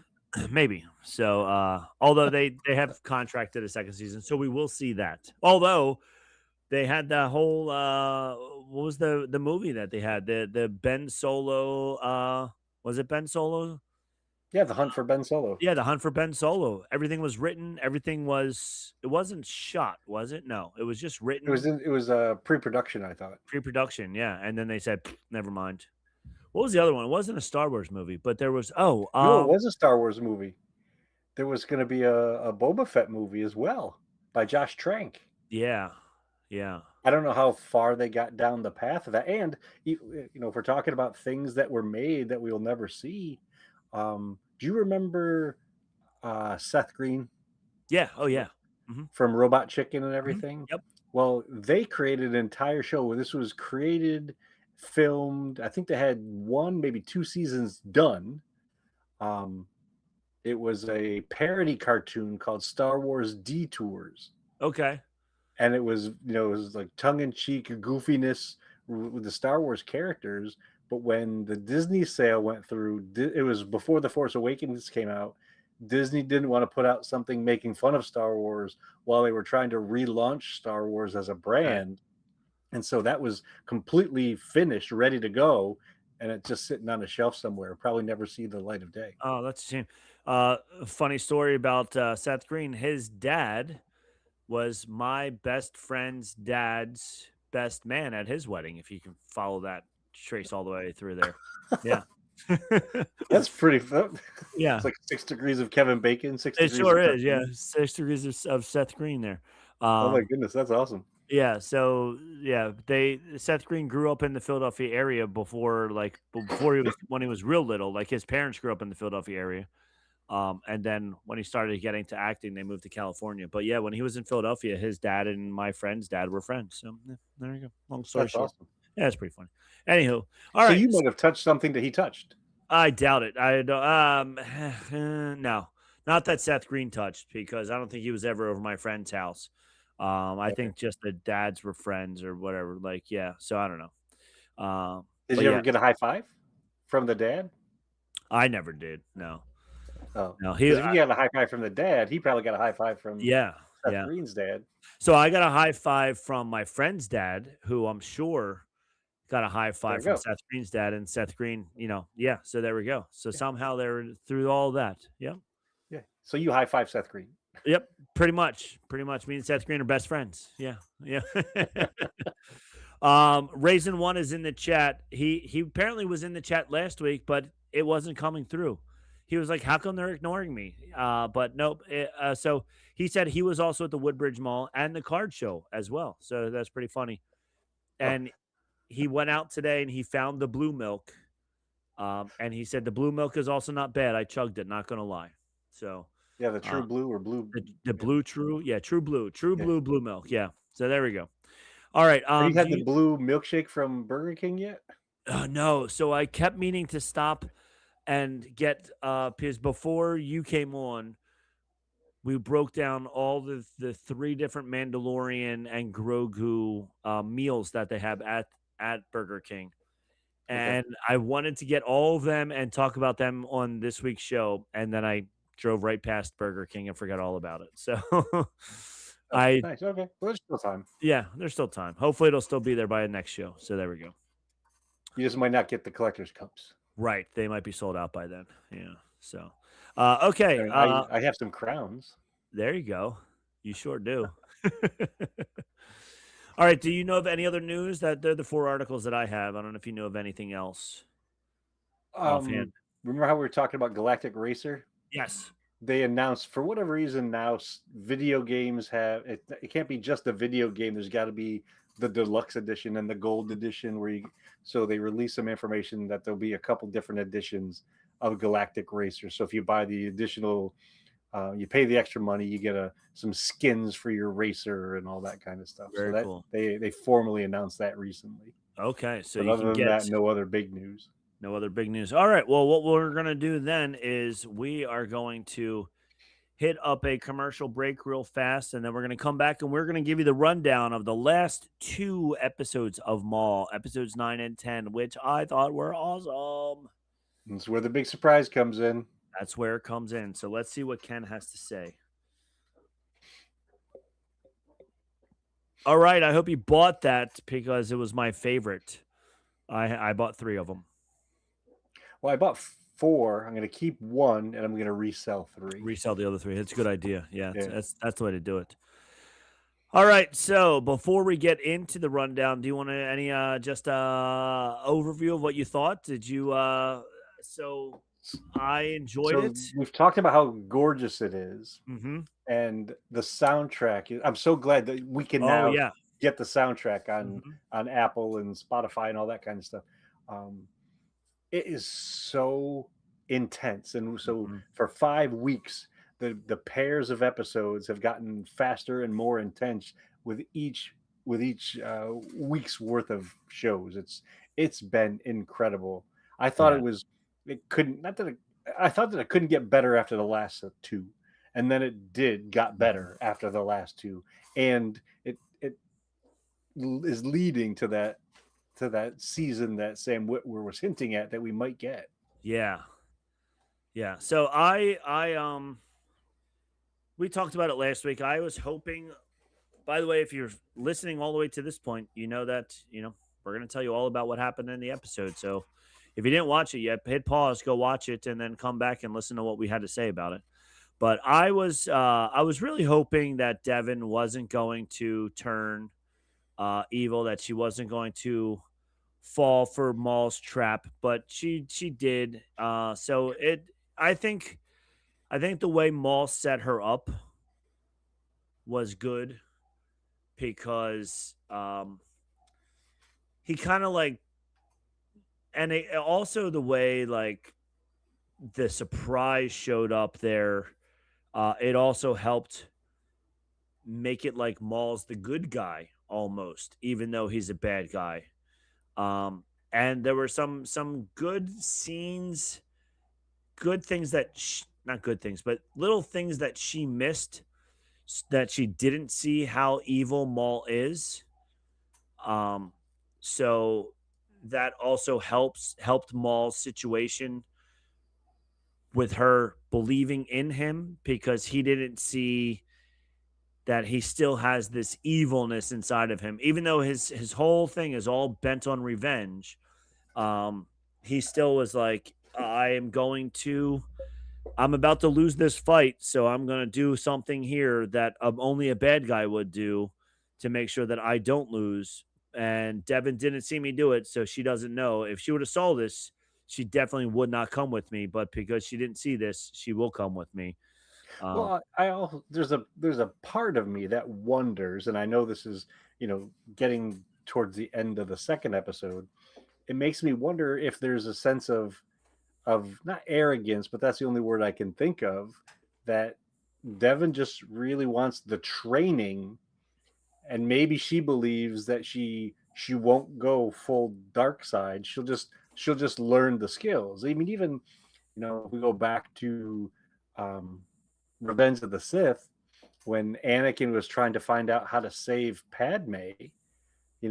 Maybe. So, although they have contracted a second season, so we will see that. Although they had the whole what was the movie that they had? The Ben Solo was it Ben Solo? Yeah, the hunt for Ben Solo. Yeah, the Hunt for Ben Solo. Everything was written, it wasn't shot, was it? No, it was just written. It was pre-production, I thought. Pre-production, yeah. And then they said, never mind. What was the other one? It wasn't a Star Wars movie, but there was No, it was a Star Wars movie. There was going to be a Boba Fett movie as well by Josh Trank. yeah. Yeah. I don't know how far they got down the path of that. And if we're talking about things that were made that we'll never see, do you remember Seth Green? Yeah. Oh yeah. From Robot Chicken and everything? Yep. Well, they created an entire show where this was created, filmed. I think they had 1, maybe 2 seasons done. It was a parody cartoon called Star Wars Detours. Okay. And it was, it was like tongue-in-cheek goofiness with the Star Wars characters. But when the Disney sale went through, it was before The Force Awakens came out. Disney didn't want to put out something making fun of Star Wars while they were trying to relaunch Star Wars as a brand. Okay. And so that was completely finished, ready to go. And it's just sitting on a shelf somewhere. Probably never see the light of day. Oh, that's a shame. Funny story about Seth Green. His dad was my best friend's dad's best man at his wedding, if you can follow that trace all the way through there. Yeah. That's pretty fun. Yeah. It's like 6 degrees of Kevin Bacon, 6 degrees. It sure is, yeah. 6 degrees of Seth Green there. Oh my goodness, that's awesome. Yeah, so yeah, Seth Green grew up in the Philadelphia area before when he was real little. Like his parents grew up in the Philadelphia area. And then when he started getting to acting, they moved to California. But yeah, when he was in Philadelphia, his dad and my friend's dad were friends. So yeah, there you go. Long story short. Awesome. Yeah, it's pretty funny. Anywho, all right. So you might have touched something that he touched. I doubt it. I don't. No, Not that Seth Green touched, because I don't think he was ever over my friend's house. I Okay. think just the dads were friends or whatever. Like, yeah. So I don't know. Did But you ever yeah, get a high five from the dad? I never did. No, Oh, no. because if you got a high five from the dad, he probably got a high five from Yeah, Seth yeah. Green's dad. So I got a high five from my friend's dad, who I'm sure got a high There five you from go. Seth Green's dad, and Seth Green, yeah. So there we go. So Yeah, somehow they're through all that. Yep. yeah. So you high five Seth Green. Yep. Pretty much. Pretty much. Me and Seth Green are best friends. Yeah. Yeah. Raisin One is in the chat. He apparently was in the chat last week, but it wasn't coming through. He was like, "How come they're ignoring me?" But nope. So he said he was also at the Woodbridge Mall and the card show as well. So that's pretty funny. Oh, And he went out today and he found the blue milk. And he said the blue milk is also not bad. I chugged it, not gonna lie. So yeah, the uh, true blue or blue. the Yeah, blue true, yeah, true yeah. blue milk. Yeah. So there we go. All right. Have you Do had the you blue milkshake from Burger King yet? No, so I kept meaning to stop and get because before you came on, we broke down all the three different Mandalorian and Grogu meals that they have at Burger King. Okay. And I wanted to get all of them and talk about them on this week's show, and then I drove right past Burger King and forgot all about it. So Oh, I nice. Okay. Well, there's still time. yeah, there's still time. Hopefully it'll still be there by the next show. So there we go. You just might not get the collector's cups. Right. They might be sold out by then. Yeah. So, okay. I mean, I have some crowns. There you go. You sure do. All right. Do you know of any other news? That they're the four articles that I have. I don't know if you know of anything else offhand. Um, Remember how we were talking about Galactic Racer? Yes. They announced for whatever reason now video games have it. It can't be just a video game. There's got to be the deluxe edition and the gold edition where you. So they released some information that there'll be a couple different editions of Galactic Racer. So if you buy the additional, you pay the extra money, you get some skins for your racer and all that kind of stuff. So Very that cool. they formally announced that recently. Okay. So But you other can than get that, no other big news. no other big news. All right. Well, what we're going to do then is we are going to hit up a commercial break real fast, and then we're going to come back and we're going to give you the rundown of the last two episodes of Maul, episodes 9 and 10, which I thought were awesome. That's where the big surprise comes in. That's where it comes in. So let's see what Ken has to say. All right. I hope you bought that because it was my favorite. I bought 3 of them. Well, I bought 4. I'm going to keep 1, and I'm going to resell 3. Resell the other 3. It's a good idea. Yeah, Yeah. that's the way to do it. All right. So before we get into the rundown, do you want any just overview of what you thought? Did you so I enjoyed So it. we've talked about how gorgeous it is, Mm-hmm. and the soundtrack. I'm so glad that we can Oh now yeah. get the soundtrack Mm-hmm. on Apple and Spotify and all that kind of stuff. It is so intense, and so Mm-hmm. for 5 weeks, the pairs of episodes have gotten faster and more intense with each week's worth of shows. It's been incredible. I thought Yeah. it couldn't not that it, I thought that it couldn't get better after the last 2, and then it got Mm-hmm. better after the last 2, and it is leading to that season that Sam Witwer was hinting at that we might get. Yeah. Yeah. So we talked about it last week. I was hoping, by the way, if you're listening all the way to this point, you know that, we're going to tell you all about what happened in the episode. So if you didn't watch it yet, hit pause, go watch it, and then come back and listen to what we had to say about it. But I was really hoping that Devin wasn't going to turn evil, that she wasn't going to fall for Maul's trap, but she did. So I think the way Maul set her up was good because he kind of like, and also the way like the surprise showed up there, it also helped make it like Maul's the good guy almost, even though he's a bad guy. And there were some good scenes, good things that not good things, but little things that she missed, that she didn't see how evil Maul is. Um, so that also helped Maul's situation with her believing in him, because he didn't see that he still has this evilness inside of him, even though his whole thing is all bent on revenge. Um, he still was like, I'm about to lose this fight, so I'm going to do something here that only a bad guy would do to make sure that I don't lose. And Devin didn't see me do it, so she doesn't know. If she would have saw this, she definitely would not come with me. But because she didn't see this, she will come with me. Um, Well, I also there's a part of me that wonders, and I know this is, getting towards the end of the second episode. It makes me wonder if there's a sense of not arrogance, but that's the only word I can think of, that Devin just really wants the training, and maybe she believes that she won't go full dark side. She'll just learn the skills. I mean, even if we go back to um, Revenge of the Sith, when Anakin was trying to find out how to save Padme,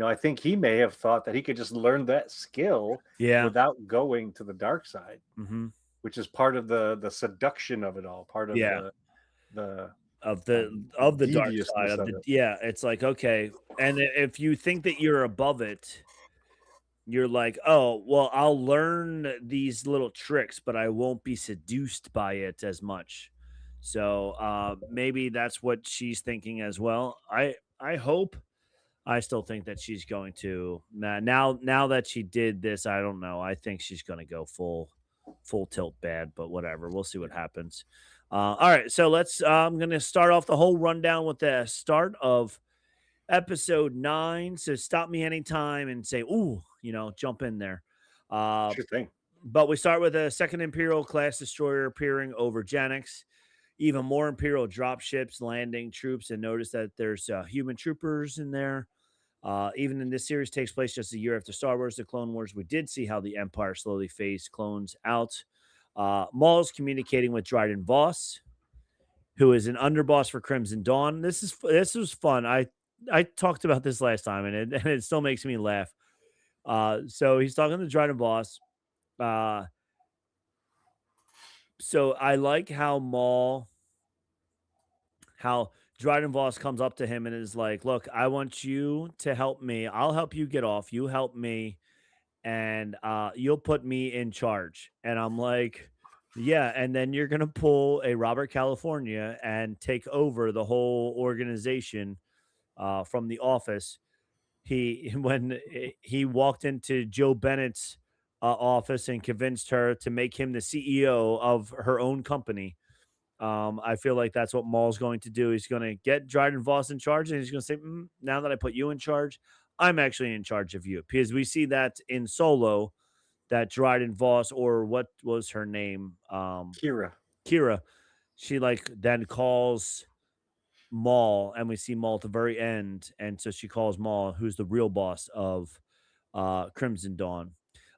I think he may have thought that he could just learn that skill yeah. without going to the dark side, Hmm. which is part of the seduction of it all, part of Yeah. the Of the the dark side deviousness of of the, it. yeah, it's like, okay. And if you think that you're above it, you're like, oh, well, I'll learn these little tricks, but I won't be seduced by it as much. So maybe that's what she's thinking as well. I hope. I still think that she's going to, now that she did this. I don't know. I think she's going to go full tilt bad, but whatever. We'll see what happens. All right, so let's. I'm going to start off the whole rundown with the start of episode 9. So stop me anytime and say, "Ooh," jump in there. Uh, Sure thing. but we start with a second Imperial class destroyer appearing over Janix. Even more Imperial dropships landing troops, and notice that there's human troopers in there. Even in this series takes place just a year after Star Wars: The Clone Wars, we did see how the Empire slowly phased clones out. Maul's communicating with Dryden Voss, who is an underboss for Crimson Dawn. This was fun. I talked about this last time, and it still makes me laugh. So he's talking to Dryden Voss. Uh, so I like how Dryden Voss comes up to him and is like, "Look, I want you to help me. I'll help you get off. You help me, and you'll put me in charge." And I'm like, "Yeah." And then you're gonna pull a Robert California and take over the whole organization from the office. He walked into Joe Bennett's office and convinced her to make him the CEO of her own company. I feel like that's what Maul's going to do. He's going to get Dryden Voss in charge, and he's going to say, "Now that I put you in charge, I'm actually in charge of you." Because we see that in Solo, that Dryden Voss, or what was her name, Kira. Kira, she like then calls Maul, and we see Maul at the very end, and so she calls Maul, who's the real boss of Crimson Dawn.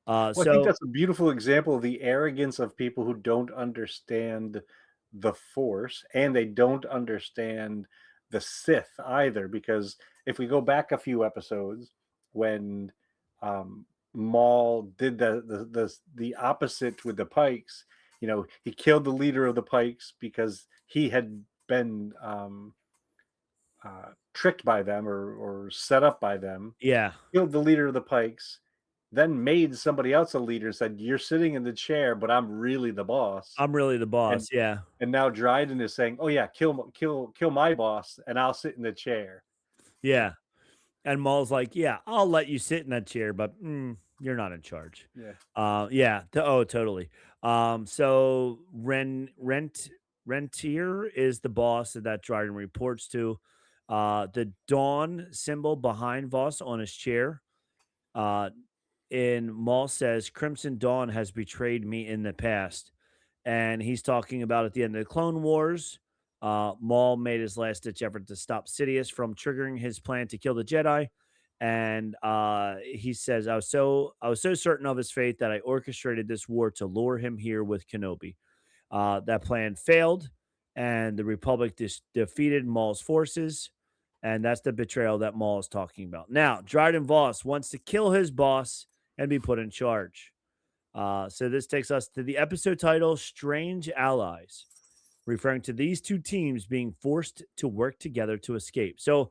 Well, I think So that's a beautiful example of the arrogance of people who don't understand the Force, and they don't understand the Sith either. Because if we go back a few episodes, when Maul did the opposite with the Pikes, he killed the leader of the Pikes because he had been tricked by them, or set up by them, yeah, killed the leader of the Pikes, then made somebody else a leader, said, "You're sitting in the chair, but I'm really the boss." I'm really the And boss. Yeah, and now Dryden is saying, "Oh yeah, kill my boss, and I'll sit in the chair." yeah. And Maul's like, "Yeah, I'll let you sit in that chair, but you're not in charge." Yeah. Yeah. Oh, totally. So Rentier is the boss that Dryden reports to. The Dawn symbol behind Voss on his chair. Uh, and Maul says, "Crimson Dawn has betrayed me in the past." And he's talking about at the end of the Clone Wars. Maul made his last ditch effort to stop Sidious from triggering his plan to kill the Jedi. And he says, I was so certain of his fate that I orchestrated this war to lure him here with Kenobi." That plan failed, and the Republic defeated Maul's forces, and that's the betrayal that Maul is talking about. Now, Dryden Voss wants to kill his boss and be put in charge. So this takes us to the episode title, Strange Allies, referring to these two teams being forced to work together to escape. So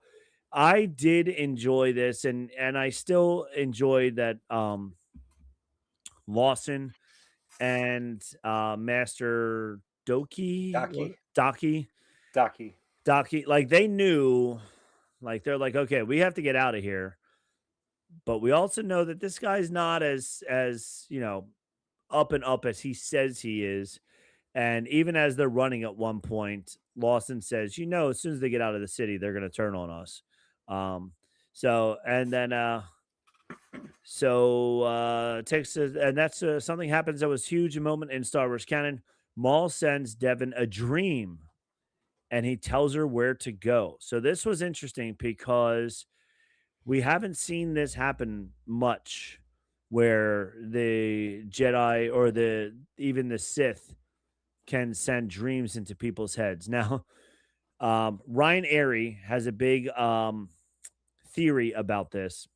I did enjoy this, and I still enjoy that Lawson and Master Daki. Doki, like they knew, like they're like, okay, we have to get out of here, but we also know that this guy's not as up and up as he says he is. And even as they're running at one point, Lawson says, as soon as they get out of the city, they're going to turn on us. Um, so, and then, Texas, and that's something happens that was huge a moment in Star Wars canon. Maul sends Devin a dream and he tells her where to go. So, this was interesting because we haven't seen this happen much where the Jedi or even the Sith can send dreams into people's heads. Now, Ryan Airy has a big theory about this,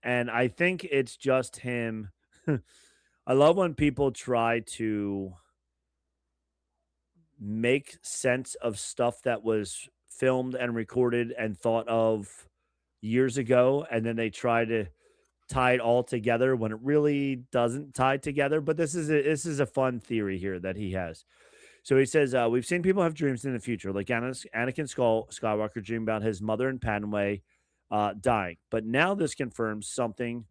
and I think it's just him. I love when people try to make sense of stuff that was filmed and recorded and thought of years ago, and then they try to tie it all together when it really doesn't tie together. But this is a fun theory here that he has. So he says, we've seen people have dreams in the future, like Skywalker dreamed about his mother and Padme dying. But now this confirms something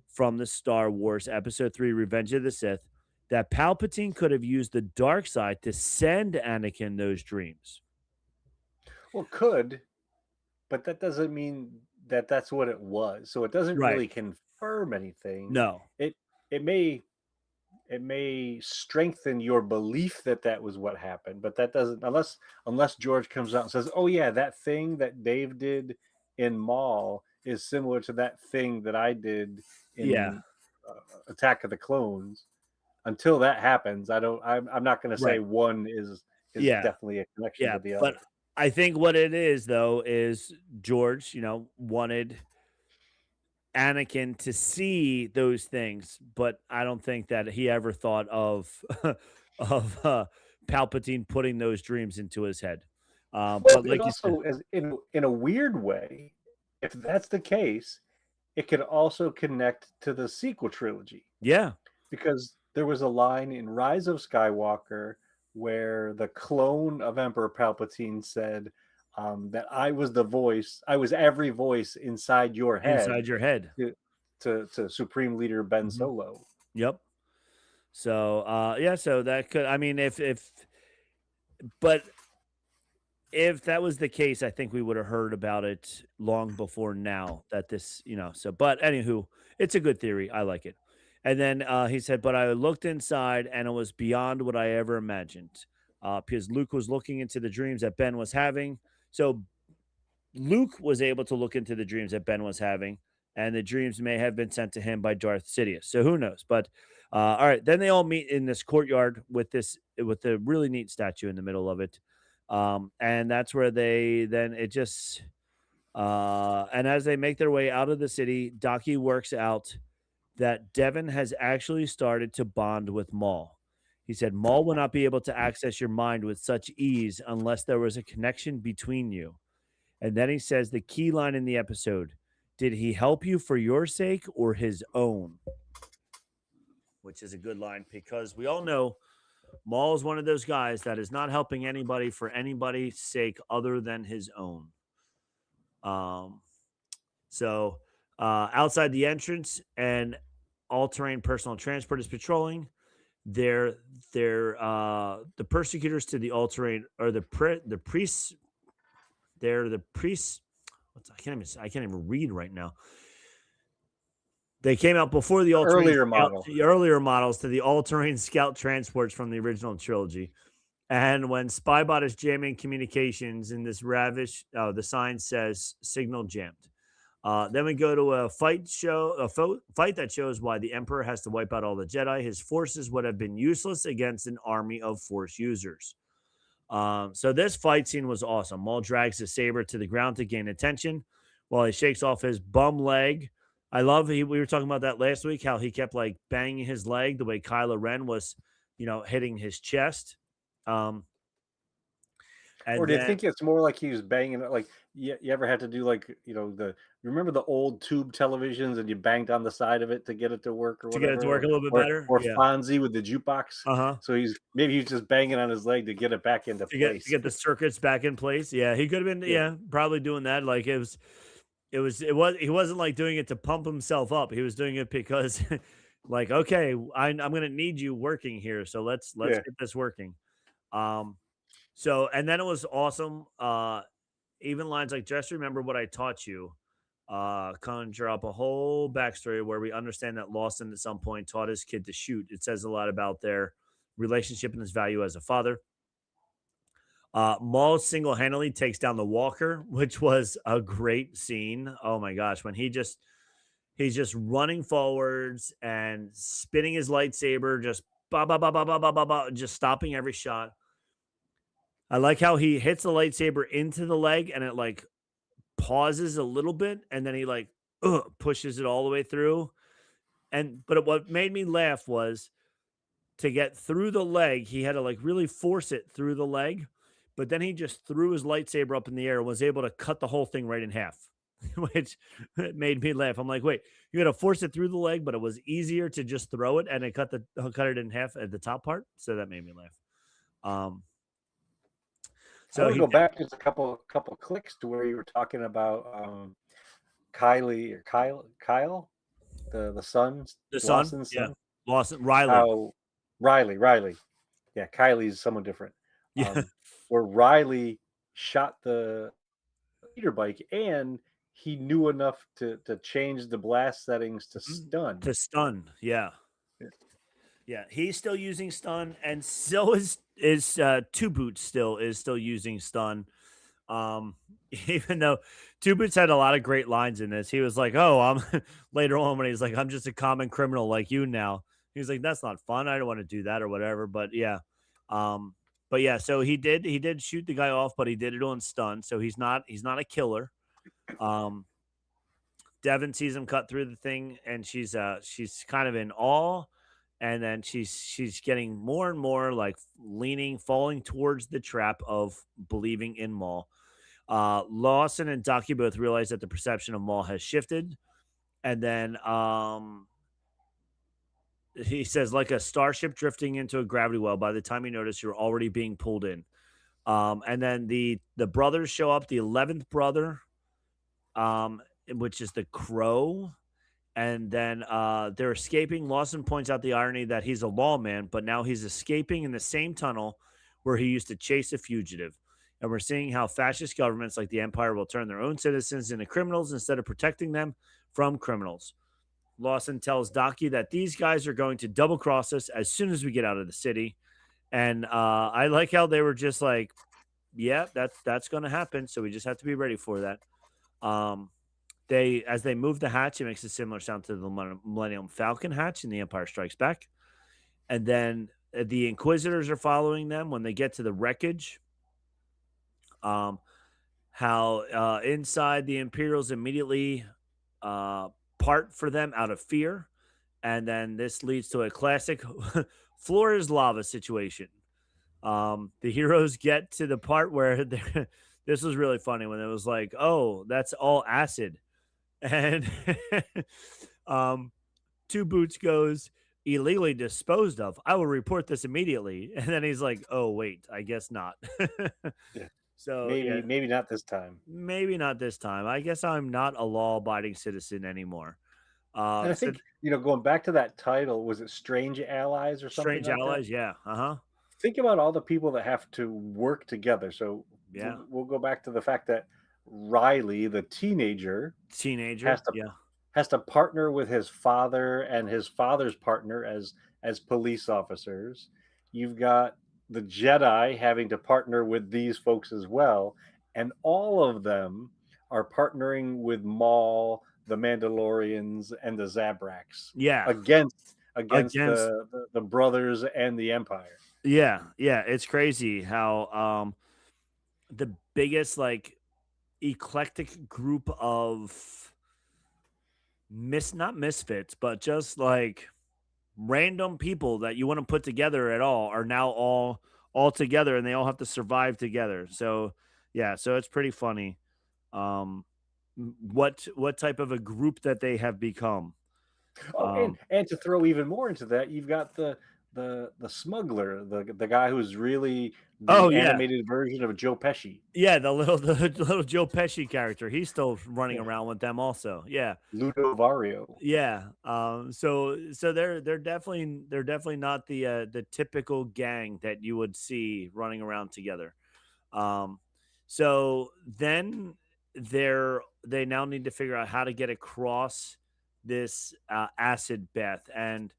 from the Star Wars Episode 3 Revenge of the Sith, that Palpatine could have used the dark side to send Anakin those dreams. Well, could, but that doesn't mean that that's what it was. So it doesn't Right. really confirm anything. No. It may strengthen your belief that that was what happened, but that doesn't, unless George comes out and says, "Oh yeah, that thing that Dave did in Maul is similar to that thing that I did in Attack of the Clones." Until that happens, I'm not going to say one is definitely a connection to the other. But I think what it is though is George, wanted Anakin to see those things, but I don't think that he ever thought of of Palpatine putting those dreams into his head. Well, But it like you said, also, as in a weird way, if that's the case, it could also connect to the sequel trilogy. yeah, Because there was a line in Rise of Skywalker where the clone of Emperor Palpatine said that I was every voice inside your head inside your head. to Supreme Leader Ben Solo. Yep. So so that could, I mean, but if that was the case, I think we would have heard about it long before now that this, but anywho, it's a good theory. I like it. And then he said, but I looked inside and it was beyond what I ever imagined. Because Luke was looking into the dreams that Ben was having. So Luke was able to look into the dreams that Ben was having, and the dreams may have been sent to him by Darth Sidious. So who knows? But all right, then they all meet in this courtyard with the really neat statue in the middle of it. And that's where and as they make their way out of the city, Daki works out that Devin has actually started to bond with Maul. He said, Maul will not be able to access your mind with such ease unless there was a connection between you. And then he says the key line in the episode, did he help you for your sake or his own? Which is a good line because we all know Maul is one of those guys that is not helping anybody for anybody's sake other than his own. So outside the entrance, and all-terrain personal transport is patrolling. They're the persecutors to the all-terrain, or the priests. They're the priests. I can't even read right now. They came out before the earlier model. The earlier models to the all-terrain scout transports from the original trilogy. And when Spybot is jamming communications in this the sign says signal jammed. Then we go to a fight that shows why the Emperor has to wipe out all the Jedi. His forces would have been useless against an army of Force users. So this fight scene was awesome. Maul drags his saber to the ground to gain attention while he shakes off his bum leg. I love we were talking about that last week, how he kept like banging his leg the way Kylo Ren was, hitting his chest. Um, Or and do you then think it's more like he was banging it? Like you ever had to do like remember the old tube televisions and you banged on the side of it to get it to work or to get it to work whatever, a little bit or better. or Yeah. Fonzie with the jukebox. Uh-huh. So he's just banging on his leg to get it back into To place. get the circuits back in place. Yeah, he could have been, Yeah, probably doing that. Like he wasn't like doing it to pump himself up. He was doing it because like, okay, I'm gonna need you working here. So let's yeah. get this working. Um and then it was awesome. Even lines like just remember what I taught you. Conjure up a whole backstory where we understand that Lawson at some point taught his kid to shoot. It says a lot about their relationship and his value as a father. Maul single-handedly takes down the Walker, which was a great scene. Oh my gosh, when he's just running forwards and spinning his lightsaber, just ba ba ba ba ba ba ba ba, just stopping every shot. I like how he hits the lightsaber into the leg and it like pauses a little bit and then he like pushes it all the way through. But what made me laugh was to get through the leg, he had to like really force it through the leg, but then he just threw his lightsaber up in the air and was able to cut the whole thing right in half, which made me laugh. I'm like, wait, you got to force it through the leg, but it was easier to just throw it and it cut it in half at the top part. So that made me laugh. Um, I so want to he go back just a couple clicks to where you were talking about Kyle, the son, the son, Lawson's yeah, son. Lawson Riley, How Riley. Yeah, Kylie's someone different. yeah, Where Riley shot the speeder bike and he knew enough to change the blast settings to mhm, stun. to stun, yeah. Yeah. Yeah, he's still using stun, and so is Two Boots still using stun. Um, even though Two Boots had a lot of great lines in this, he was like, "Oh, I'm," later on when he's like, "I'm just a common criminal like you now." He's like, "That's not fun. I don't want to do that or whatever." But yeah, um, so he did shoot the guy off, but he did it on stun, so he's not a killer. Um, Devin sees him cut through the thing, and she's kind of in awe, and then she's getting more and more like falling towards the trap of believing in Maul. Lawson and Ducky both realize that the perception of Maul has shifted, and then he says, like a starship drifting into a gravity well. By the time you notice, you're already being pulled in. And then the brothers show up. The 11th brother, which is the Crow. And then they're escaping. Lawson points out the irony that he's a lawman, but now he's escaping in the same tunnel where he used to chase a fugitive. And we're seeing how fascist governments like the Empire will turn their own citizens into criminals instead of protecting them from criminals. Lawson tells Daki that these guys are going to double cross us as soon as we get out of the city. And I like how they were just like, yeah, that's going to happen. So we just have to be ready for that. Um, as they move the hatch, it makes a similar sound to the Millennium Falcon hatch in The Empire Strikes Back. And then the Inquisitors are following them when they get to the wreckage. Um, how inside the Imperials immediately part for them out of fear, and then this leads to a classic floor is lava situation. The heroes get to the part where this was really funny when it was like, oh, that's all acid. And um, Two Boots goes, illegally disposed of. I will report this immediately. And then he's like, oh, wait, I guess not. Yeah. So, yeah, Maybe not this time. maybe not this time. I guess I'm not a law abiding citizen anymore. And I So, think, going back to that title, was it Strange Allies or something Strange like that? Allies. Yeah. Uh huh. Think about all the people that have to work together. So Yeah. we'll go back to the fact that Riley, the teenager, Teenager. has to Yeah. partner with his father and his father's partner as police officers. You've got the Jedi having to partner with these folks as well, and all of them are partnering with Maul, the Mandalorians, and the Zabraks Yeah, against against the brothers and the Empire. yeah, yeah. It's crazy how the biggest like eclectic group of not misfits, but just like random people that you wouldn't put together at all are now all together and they all have to survive together. So yeah, so it's pretty funny. Um what type of a group that they have become. Oh, Um and to throw even more into that, you've got the smuggler, the guy who's really oh the yeah. animated version of Joe Pesci, Yeah, the little Joe Pesci character. He's still running yeah, around with them also. Yeah. Ludo Vario. Yeah. So they're definitely not the typical gang that you would see running around together. Um, so then they now need to figure out how to get across this acid bath. And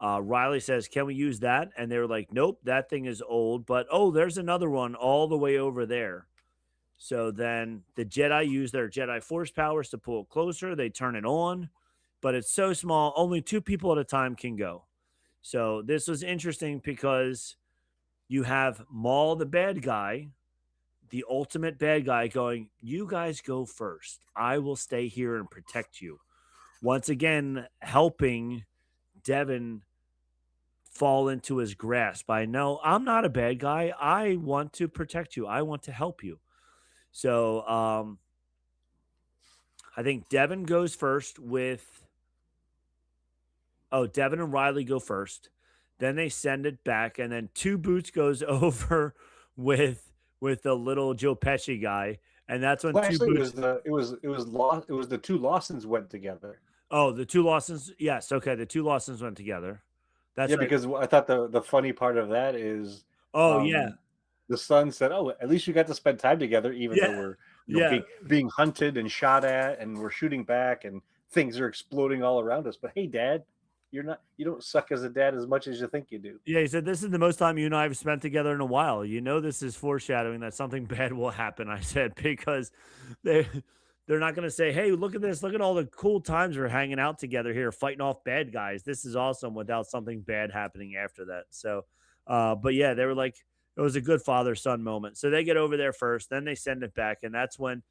Riley says, "Can we use that?" And they're like, "Nope, that thing is old." But oh, there's another one all the way over there. So then the Jedi use their Jedi Force powers to pull it closer. They turn it on, but it's so small, only two people at a time can go. So this was interesting because you have Maul, the bad guy, the ultimate bad guy, going, "You guys go first. I will stay here and protect you." Once again, helping Devin fall into his grasp. I know I'm not a bad guy. I want to protect you. I want to help you. So I think Devin goes first with Devin and Riley go first. Then they send it back, and then Two Boots goes over with the little Joe Pesci guy, and that's when Well, Two actually, Boots. it was the two Lawsons went together. Oh, the two Lawsons. Yes, okay, the two Lawsons went together. That's Yeah, right. because I thought the funny part of that is, Oh yeah, um, the son said, "Oh, at least you got to spend time together, even though yeah, we're yeah, being hunted and shot at, and we're shooting back, and things are exploding all around us. But hey, Dad, you don't suck as a dad as much as you think you do." yeah. He said, "This is the most time you and I have spent together in a while. You know, this is foreshadowing that something bad will happen." I said because they they're not going to say, "Hey, look at this! Look at all the cool times we're hanging out together here, fighting off bad guys. This is awesome." Without something bad happening after that. So, but yeah, they were like, it was a good father son moment. So they get over there first, then they send it back, and that's when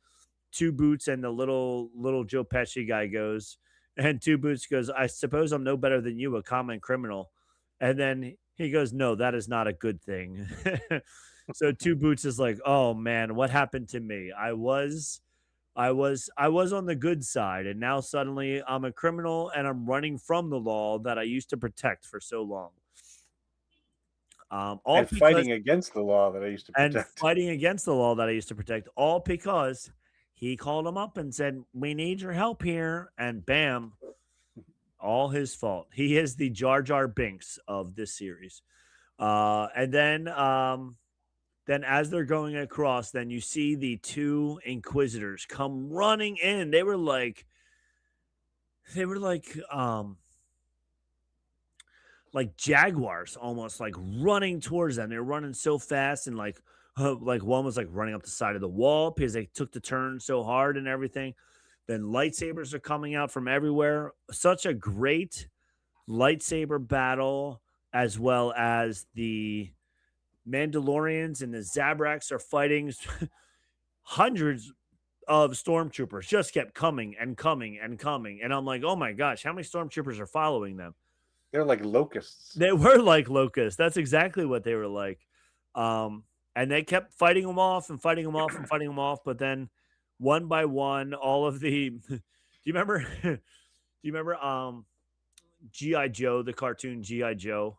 Two Boots and the little Joe Pesci guy goes, and Two Boots goes, "I suppose I'm no better than you, a common criminal." And then he goes, "No, that is not a good thing." So Two Boots is like, "Oh man, what happened to me? I was on the good side, and now suddenly I'm a criminal and I'm running from the law that I used to protect for so long." All And because fighting against the law that I used to and protect. fighting against the law that I used to protect, all because he called him up and said, "We need your help here." And bam, all his fault. He is the Jar Jar Binks of this series. And then as they're going across, then you see the two Inquisitors come running in. They were like jaguars almost like running towards them. They're running so fast and like one was like running up the side of the wall because they took the turn so hard and everything. Then lightsabers are coming out from everywhere. Such a great lightsaber battle, as well as the Mandalorians and the Zabraks are fighting. Hundreds of stormtroopers just kept coming and coming and coming. And I'm like, oh my gosh, how many stormtroopers are following them? They're like locusts. They were like locusts. That's exactly what they were like. Um, and they kept fighting them off and fighting them off and fighting them off. But then one by one, all of the do you remember do you remember G.I. Joe, the cartoon G.I. Joe?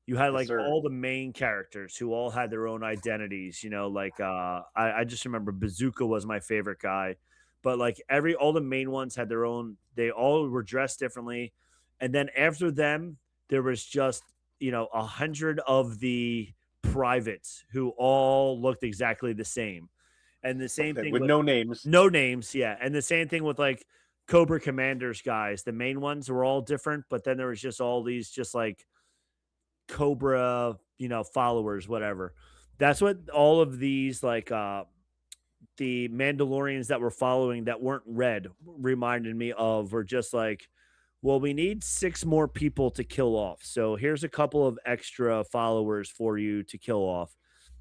You had Yes, like sir. all the main characters who all had their own identities, like I just remember Bazooka was my favorite guy. But like all the main ones had their own, they all were dressed differently. And then after them, there was just, 100 of the privates who all looked exactly the same. And the same Okay, thing with with no names. no names, yeah. And the same thing with like Cobra Commanders guys. The main ones were all different, but then there was just all these just like Cobra, followers, whatever. That's what all of these like the Mandalorians that were following that weren't red reminded me of were just like, well, we need 6 more people to kill off. So here's a couple of extra followers for you to kill off.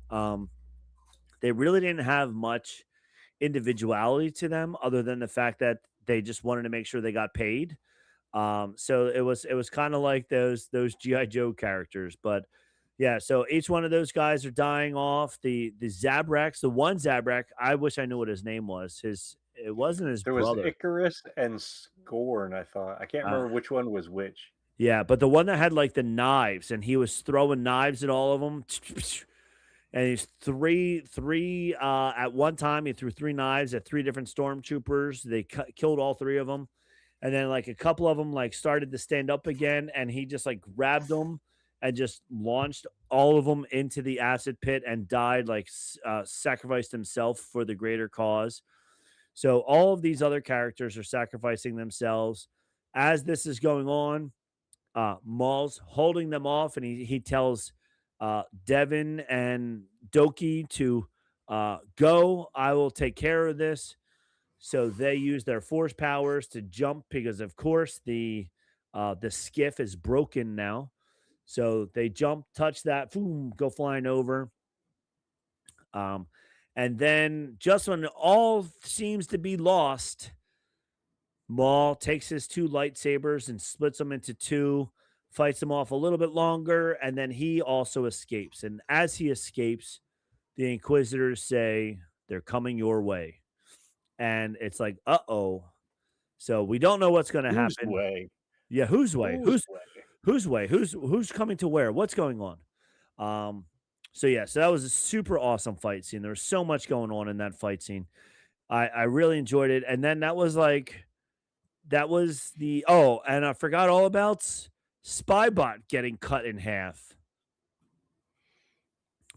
Um, they really didn't have much individuality to them other than the fact that they just wanted to make sure they got paid. So it was kind of like those GI Joe characters, but yeah. So each one of those guys are dying off. The Zabraks, the one Zabrak, I wish I knew what his name was. It wasn't his There was brother. Icarus and Scorn, I thought. I can't Uh, remember which one was which. yeah, but the one that had like the knives, and he was throwing knives at all of them. And he's three at one time. He threw 3 knives at 3 different stormtroopers. They killed all 3 of them. And then like a couple of them like started to stand up again, and he just like grabbed them and just launched all of them into the acid pit and died, like sacrificed himself for the greater cause. So all of these other characters are sacrificing themselves as this is going on. Maul's holding them off, and he tells Devin and Doki to go. I will take care of this. So they use their force powers to jump because, of course, the skiff is broken now. So they jump, touch that, boom, go flying over. Um, and then just when all seems to be lost, Maul takes his 2 lightsabers and splits them into 2, fights them off a little bit longer, and then he also escapes. And as he escapes, the Inquisitors say, they're coming your way. And it's like, uh-oh. So we don't know what's going to Whose happen. way? Yeah, whose way? Whose way? Whose way? Who's coming to where? What's going on? So yeah, so that was a super awesome fight scene. There was so much going on in that fight scene. I really enjoyed it. And then that was the and I forgot all about Spybot getting cut in half.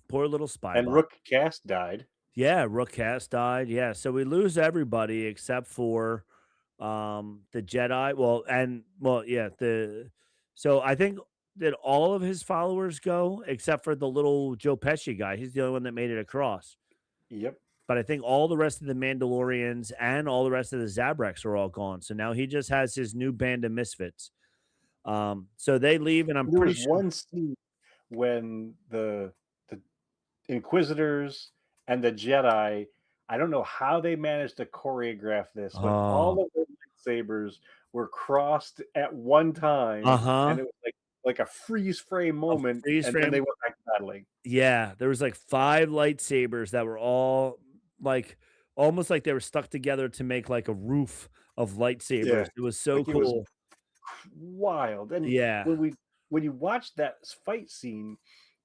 Poor little And Spybot. Rook Cast died. Yeah, Rook has died. Yeah, so we lose everybody except for the Jedi. Yeah, so I think that all of his followers go except for the little Joe Pesci guy. He's the only one that made it across. Yep. But I think all the rest of the Mandalorians and all the rest of the Zabraks are all gone. So now he just has his new band of misfits. So they leave, and I'm There pretty was sure. one scene when the Inquisitors and the Jedi, I don't know how they managed to choreograph this, but Oh, all of the lightsabers were crossed at one time, uh-huh. and it was like a freeze frame A moment, freeze and then they frame. went back to battling. Yeah, there was like 5 lightsabers that were all like almost like they were stuck together to make like a roof of lightsabers. Yeah, It was so like it was cool. wild. And Yeah. when you watch that fight scene,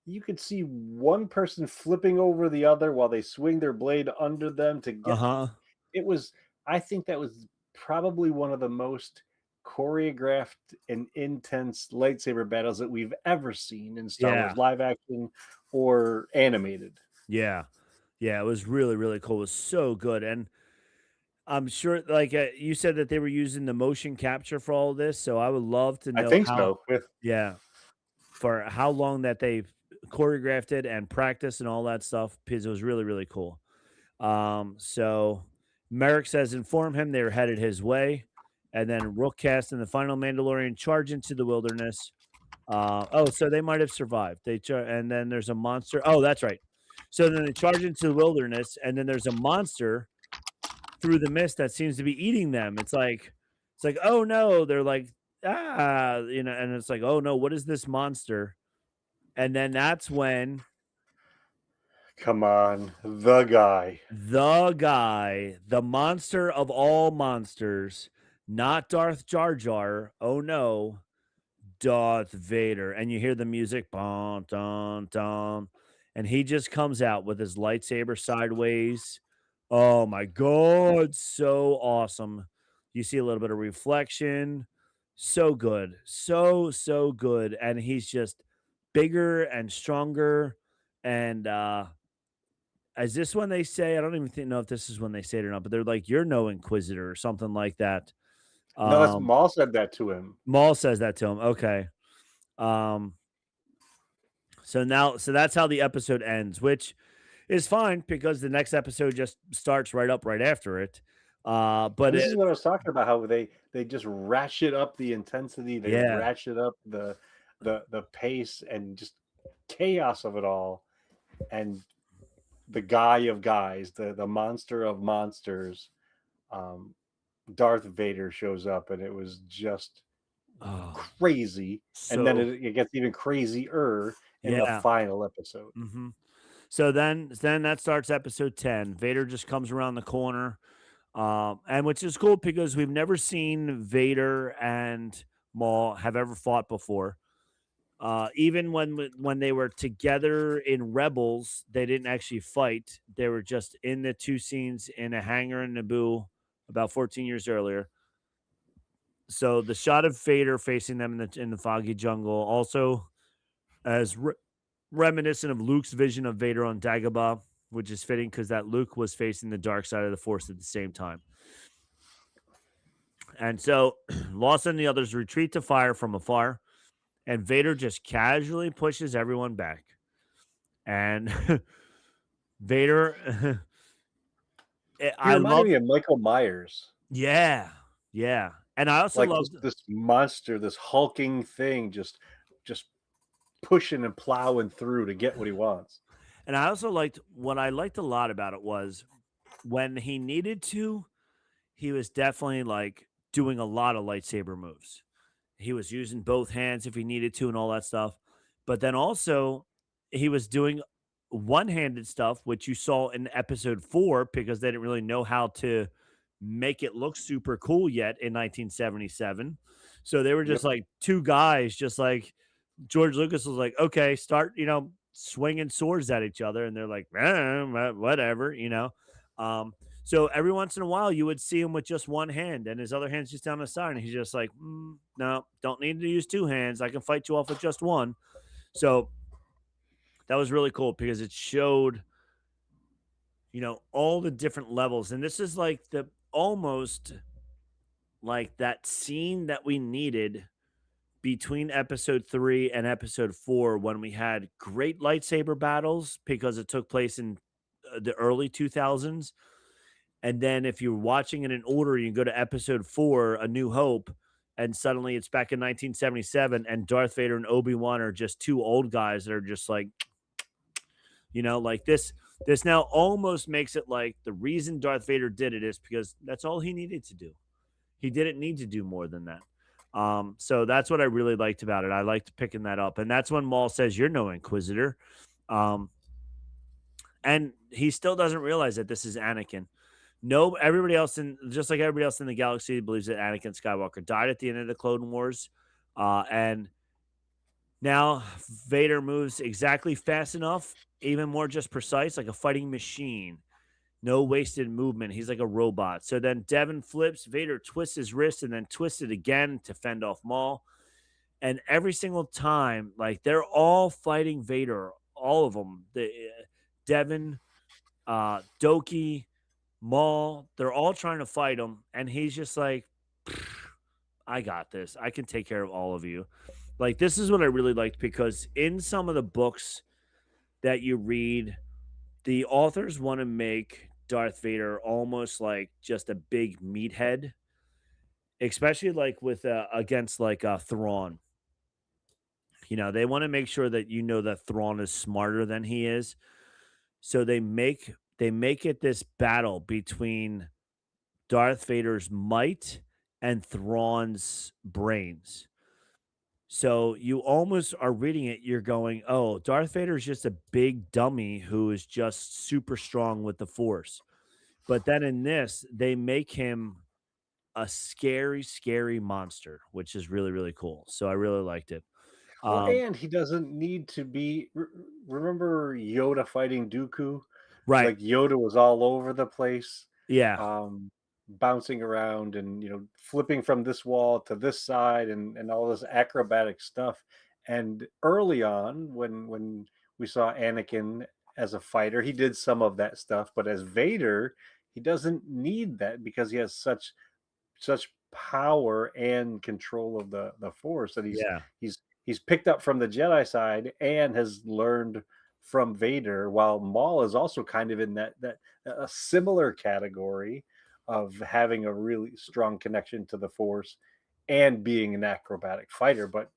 you could see one person flipping over the other while they swing their blade under them to get. Uh-huh. It was. I think that was probably one of the most choreographed and intense lightsaber battles that we've ever seen in Star Yeah. Wars live action or animated. Yeah. Yeah, it was really, really cool. It was so good. And I'm sure like you said that they were using the motion capture for all this, so I would love to I know think how. so. With Yeah, for how long that they've choreographed it and practiced and all that stuff because it was really, really cool. So Merrick says, inform him they were headed his way. And then Rookcast and the final Mandalorian charge into the wilderness. So they might have survived. And then there's a monster. Oh, that's right. So then they charge into the wilderness, and then there's a monster through the mist that seems to be eating them. It's like, oh no, they're like, and it's like, oh no, what is this monster? And then that's when come on, the guy. the guy, the monster of all monsters, not Darth Jar Jar. Oh no, Darth Vader. And you hear the music, bon, dun, dun, and he just comes out with his lightsaber sideways. Oh my God, so awesome. You see a little bit of reflection. So good. So good. And he's just bigger and stronger. And is this when they say, I don't even know if this is when they say it or not, but they're like, you're no inquisitor or something like that. No, that's Um, Maul said that to him. Maul says that to him. Okay. Um, so that's how the episode ends, which is fine because the next episode just starts right after it. But And this it, is what I was talking about, how they just ratchet up the intensity, they yeah, ratchet up the pace and just chaos of it all. And the guy of guys, the monster of monsters, um, Darth Vader shows up, and it was just oh, crazy. And then so it gets even crazier in the yeah. final episode. hmm So then that starts episode 10. Vader just comes around the corner. And which is cool because we've never seen Vader and Maul have ever fought before. Even when they were together in Rebels, they didn't actually fight. They were just in the two scenes in a hangar in Naboo about 14 years earlier. So the shot of Vader facing them in the foggy jungle, also as reminiscent of Luke's vision of Vader on Dagobah, which is fitting because that Luke was facing the dark side of the Force at the same time. And so Lawson and the others retreat to fire from afar, and Vader just casually pushes everyone back. And Vader, He I reminded love, me of Michael Myers, yeah, yeah. And I also like this loved, this monster, this hulking thing, just pushing and plowing through to get what he wants. and I also liked what I liked a lot about it was when he needed to, he was definitely like doing a lot of lightsaber moves. He was using both hands if he needed to and all that stuff. But then also he was doing one-handed stuff, which you saw in episode 4 because they didn't really know how to make it look super cool yet in 1977. So they were just Yep. like two guys, just like George Lucas was like, okay, start, swinging swords at each other. And they're like, whatever, so every once in a while, you would see him with just one hand and his other hand's just down the side. And he's just like, no, don't need to use two hands. I can fight you off with just one. So that was really cool because it showed, all the different levels. And this is like the almost like that scene that we needed between episode 3 and episode 4 when we had great lightsaber battles because it took place in the early 2000s. And then if you're watching it in order, you go to episode 4, A New Hope, and suddenly it's back in 1977, and Darth Vader and Obi-Wan are just two old guys that are just like, like this now almost makes it like the reason Darth Vader did it is because that's all he needed to do. He didn't need to do more than that. So that's what I really liked about it. I liked picking that up. And that's when Maul says, "You're no Inquisitor." Um, and he still doesn't realize that this is Anakin. No, everybody else just like everybody else in the galaxy believes that Anakin Skywalker died at the end of the Clone Wars. And now Vader moves exactly fast enough, even more just precise, like a fighting machine. No wasted movement. He's like a robot. So then Devin flips, Vader twists his wrist and then twists it again to fend off Maul. And every single time, like they're all fighting Vader, all of them. Devin, Doki, Maul, they're all trying to fight him, and he's just like, I got this. I can take care of all of you. Like, this is what I really liked because in some of the books that you read, the authors want to make Darth Vader almost like just a big meathead, especially like with against like Thrawn. They want to make sure that that Thrawn is smarter than he is. So they make it this battle between Darth Vader's might and Thrawn's brains. So you almost are reading it, you're going, oh, Darth Vader is just a big dummy who is just super strong with the Force. But then in this, they make him a scary, scary monster, which is really, really cool. So I really liked it. Well, Um, and he doesn't need to be. Remember Yoda fighting Dooku? right. Like Yoda was all over the place, Yeah. um, bouncing around and flipping from this wall to this side and all this acrobatic stuff. And early on, when we saw Anakin as a fighter, he did some of that stuff. But as Vader, he doesn't need that because he has such power and control of the Force that Yeah. he's picked up from the Jedi side and has learned from Vader, while Maul is also kind of in that a similar category of having a really strong connection to the Force and being an acrobatic fighter. But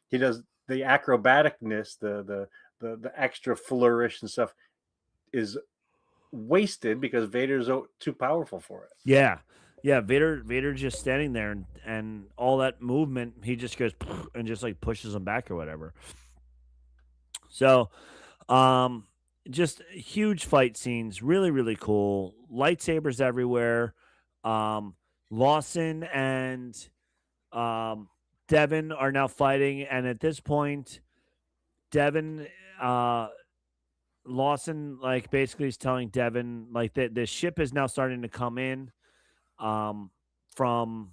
he does the acrobaticness, the extra flourish and stuff is wasted because Vader's too powerful for it. Yeah. Yeah, Vader just standing there and all that movement, he just goes and just like pushes him back or whatever. So, um just huge fight scenes, really really cool. Lightsabers everywhere. Um Lawson and um Devin are now fighting, and at this point Devin uh Lawson like basically is telling Devin like that the ship is now starting to come in um from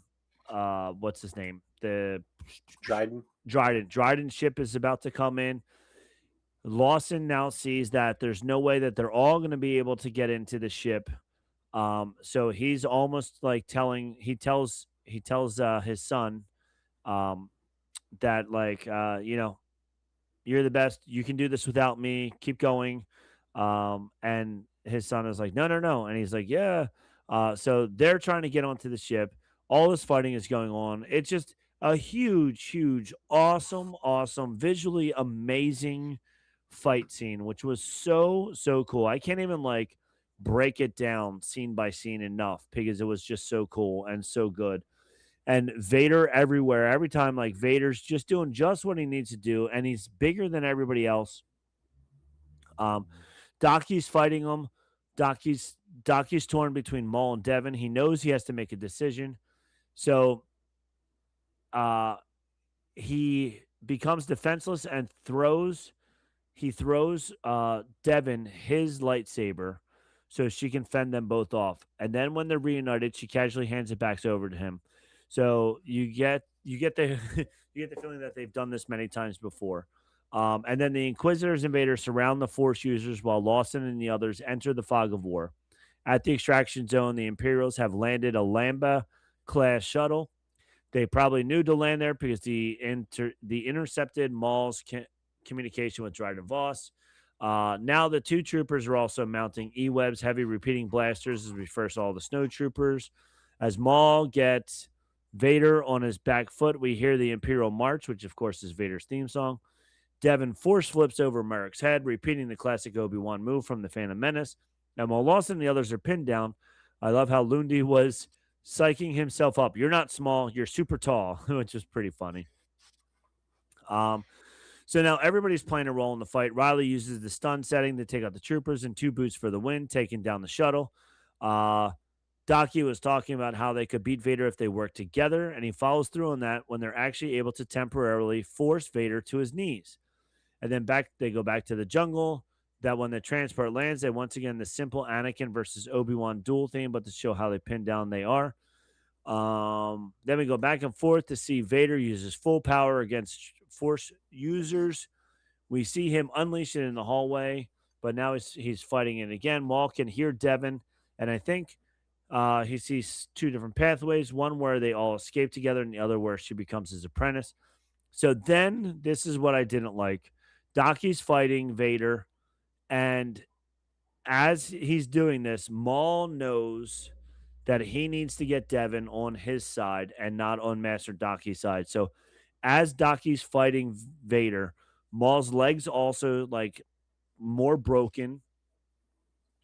what's his name? The Dryden. Dryden ship is about to come in. Lawson now sees that there's no way that they're all going to be able to get into the ship. So he's almost like he tells his son um that like you're the best. You can do this without me. Keep going. And his son is like, no, no, no. And he's like, yeah. So they're trying to get onto the ship. All this fighting is going on. It's just a huge, huge, awesome, awesome, visually amazing fight scene, which was so, so cool. I can't even like break it down scene by scene enough because it was just so cool and so good. And Vader everywhere. Every time, like Vader's just doing just what he needs to do, and he's bigger than everybody else. Um, Docky's fighting him. Docky's torn between Maul and Devin. He knows he has to make a decision, so uh, he becomes defenseless and throws. He throws Devin his lightsaber so she can fend them both off. And then when they're reunited, she casually hands it back over to him. So you get the you get the feeling that they've done this many times before. And then the Inquisitors and Invaders surround the Force users while Lawson and the others enter the fog of war. At the extraction zone, the Imperials have landed a Lambda class shuttle. They probably knew to land there because the intercepted Maul's communication with Dryden Voss. Now the two troopers are also mounting E-Webs, heavy repeating blasters as we first saw the snow troopers. As Maul gets Vader on his back foot, we hear the Imperial March, which of course is Vader's theme song. Devin force flips over Merrick's head, repeating the classic Obi-Wan move from the Phantom Menace. And while Lawson and the others are pinned down, I love how Lundy was psyching himself up. You're not small, you're super tall, which is pretty funny. So now everybody's playing a role in the fight. Riley uses the stun setting to take out the troopers and two boots for the win, taking down the shuttle. Docky was talking about how they could beat Vader if they work together, and he follows through on that when they're actually able to temporarily force Vader to his knees. And then they go back to the jungle. That when the transport lands, they once again the simple Anakin versus Obi-Wan duel theme, but to show how they pinned down they are. Then we go back and forth to see Vader use his full power against Force users. We see him unleash it in the hallway, but now he's fighting it again. Maul can hear Devin, and I think he sees two different pathways, one where they all escape together and the other where she becomes his apprentice. So then this is what I didn't like. Docky's fighting Vader, and as he's doing this, Maul knows that he needs to get Devin on his side and not on Master Docky's side. So as Docky's fighting Vader, Maul's legs also like more broken.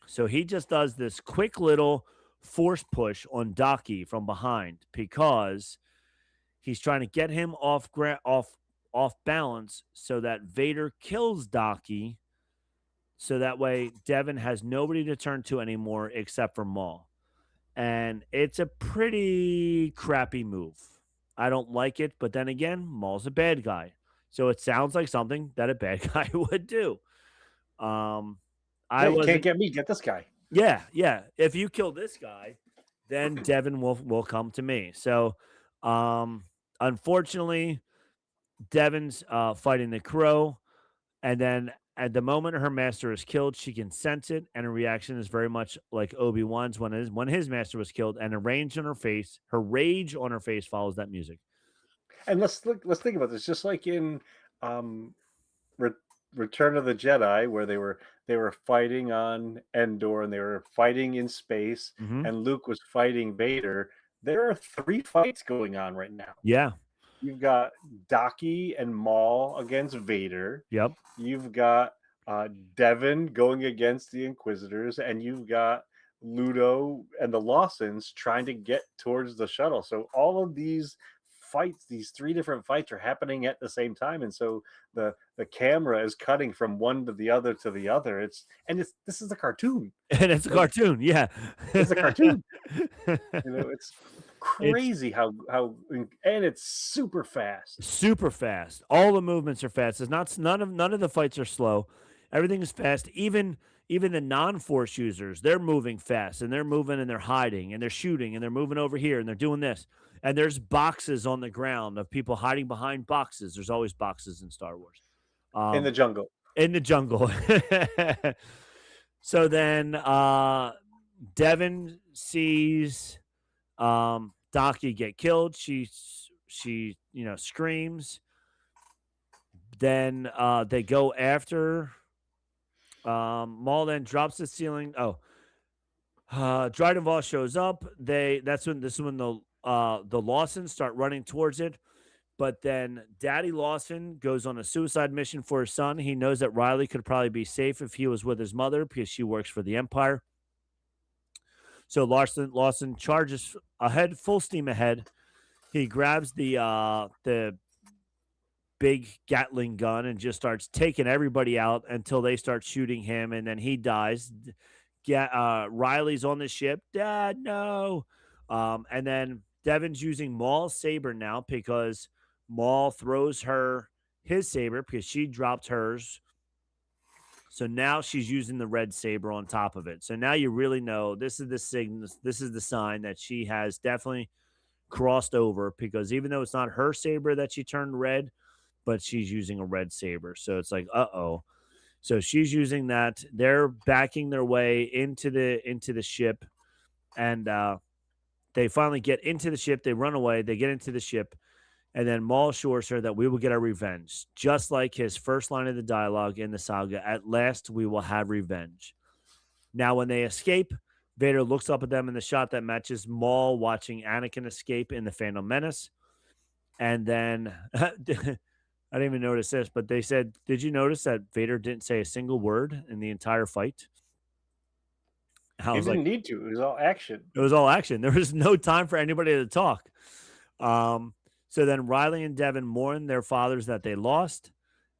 So he just does this quick little force push on Docky from behind because he's trying to get him off balance so that Vader kills Docky. So that way Devin has nobody to turn to anymore except for Maul. And it's a pretty crappy move. I don't like it, but then again, Maul's a bad guy. So it sounds like something that a bad guy would do. I Yeah, you can't wasn't get me, get this guy. Yeah, yeah. If you kill this guy, then Devin will come to me. So unfortunately, Devin's fighting the crow, and then at the moment her master is killed, she can sense it, and her reaction is very much like Obi-Wan's when his master was killed, and her rage on her face follows that music. And let's think about this. Just like in um, Re- Return of the Jedi, where they were fighting on Endor and they were fighting in space, Hmm. and Luke was fighting Vader. There are 3 fights going on right now. Yeah. You've got Daki and Maul against Vader. Yep. You've got Devin going against the Inquisitors, and you've got Ludo and the Lawsons trying to get towards the shuttle. So all of these fights, these 3 different fights, are happening at the same time, and so the camera is cutting from one to the other to the other. It's this is a cartoon. And it's a Like, cartoon. Yeah. it's a cartoon. It's It's crazy how and it's super fast. super fast. All the movements are fast. It's not none of the fights are slow. Everything is fast. Even the non-force users, they're moving fast and they're moving and they're hiding and they're shooting and they're moving over here and they're doing this. And there's boxes on the ground of people hiding behind boxes. There's always boxes in Star Wars. In the Um, jungle. in the jungle. So then Devin sees Daki get killed. She screams. Then they go after Maul. Then drops the ceiling. Oh, Dryden Voss shows up. This is when the Lawsons start running towards it. But then Daddy Lawson goes on a suicide mission for his son. He knows that Riley could probably be safe if he was with his mother because she works for the Empire. So Lawson charges ahead, full steam ahead. He grabs the big Gatling gun and just starts taking everybody out until they start shooting him, and then he dies. Riley's on the ship. Dad, no. And then Devin's using Maul's saber now because Maul throws her his saber because she dropped hers. So now she's using the red saber on top of it. So now you really know this is the signal. This is the sign that she has definitely crossed over because even though it's not her saber that she turned red, but she's using a red saber. So it's like, uh-oh. So she's using that. They're backing their way into the ship, and they finally get into the ship. They run away. They get into the ship, and then Maul assures her that we will get our revenge, just like his first line of the dialogue in the saga. At last, we will have revenge. Now, when they escape, Vader looks up at them in the shot that matches Maul watching Anakin escape in the Phantom Menace, and then. I didn't even notice this, but they said, did you notice that Vader didn't say a single word in the entire fight? I He was like, didn't need to. It was all action. it was all action. There was no time for anybody to talk. So then Riley and Devin mourn their fathers that they lost.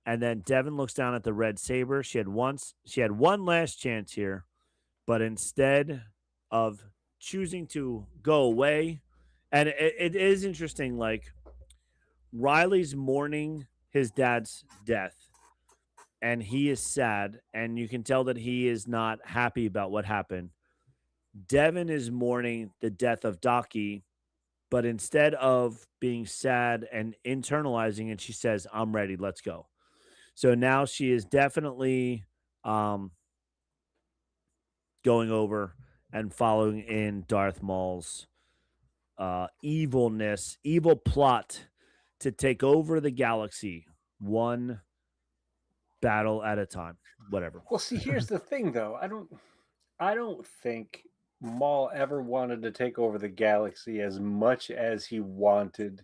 And then Devin looks down at the red saber. She had one last chance here, but instead of choosing to go away, and it is interesting, like Riley's mourning his dad's death and he is sad and you can tell that he is not happy about what happened. Devin is mourning the death of Daki, but instead of being sad and internalizing it, she says, I'm ready, let's go. So now she is definitely going over and following in Darth Maul's evil plot to take over the galaxy one battle at a time. Whatever. Well, see, here's the thing, though. I don't think Maul ever wanted to take over the galaxy as much as he wanted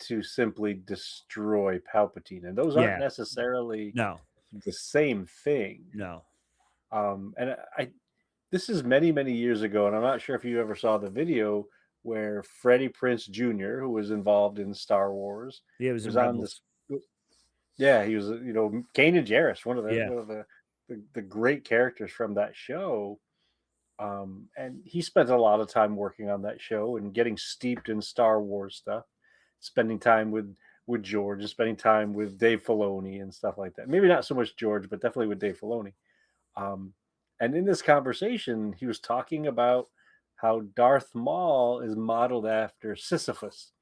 to simply destroy Palpatine, and those aren't Yeah. necessarily No. the same thing. No. And this is many, many years ago, and I'm not sure if you ever saw the video where Freddie Prinze Jr., who was involved in Star Wars, Yeah, it was in was on Rebels. this. Yeah, he was, Kanan Jarrus, one of the Yeah. one of the great characters from that show. And he spent a lot of time working on that show and getting steeped in Star Wars stuff, spending time with George and spending time with Dave Filoni and stuff like that. Maybe not so much George, but definitely with Dave Filoni. And in this conversation, he was talking about how Darth Maul is modeled after Sisyphus,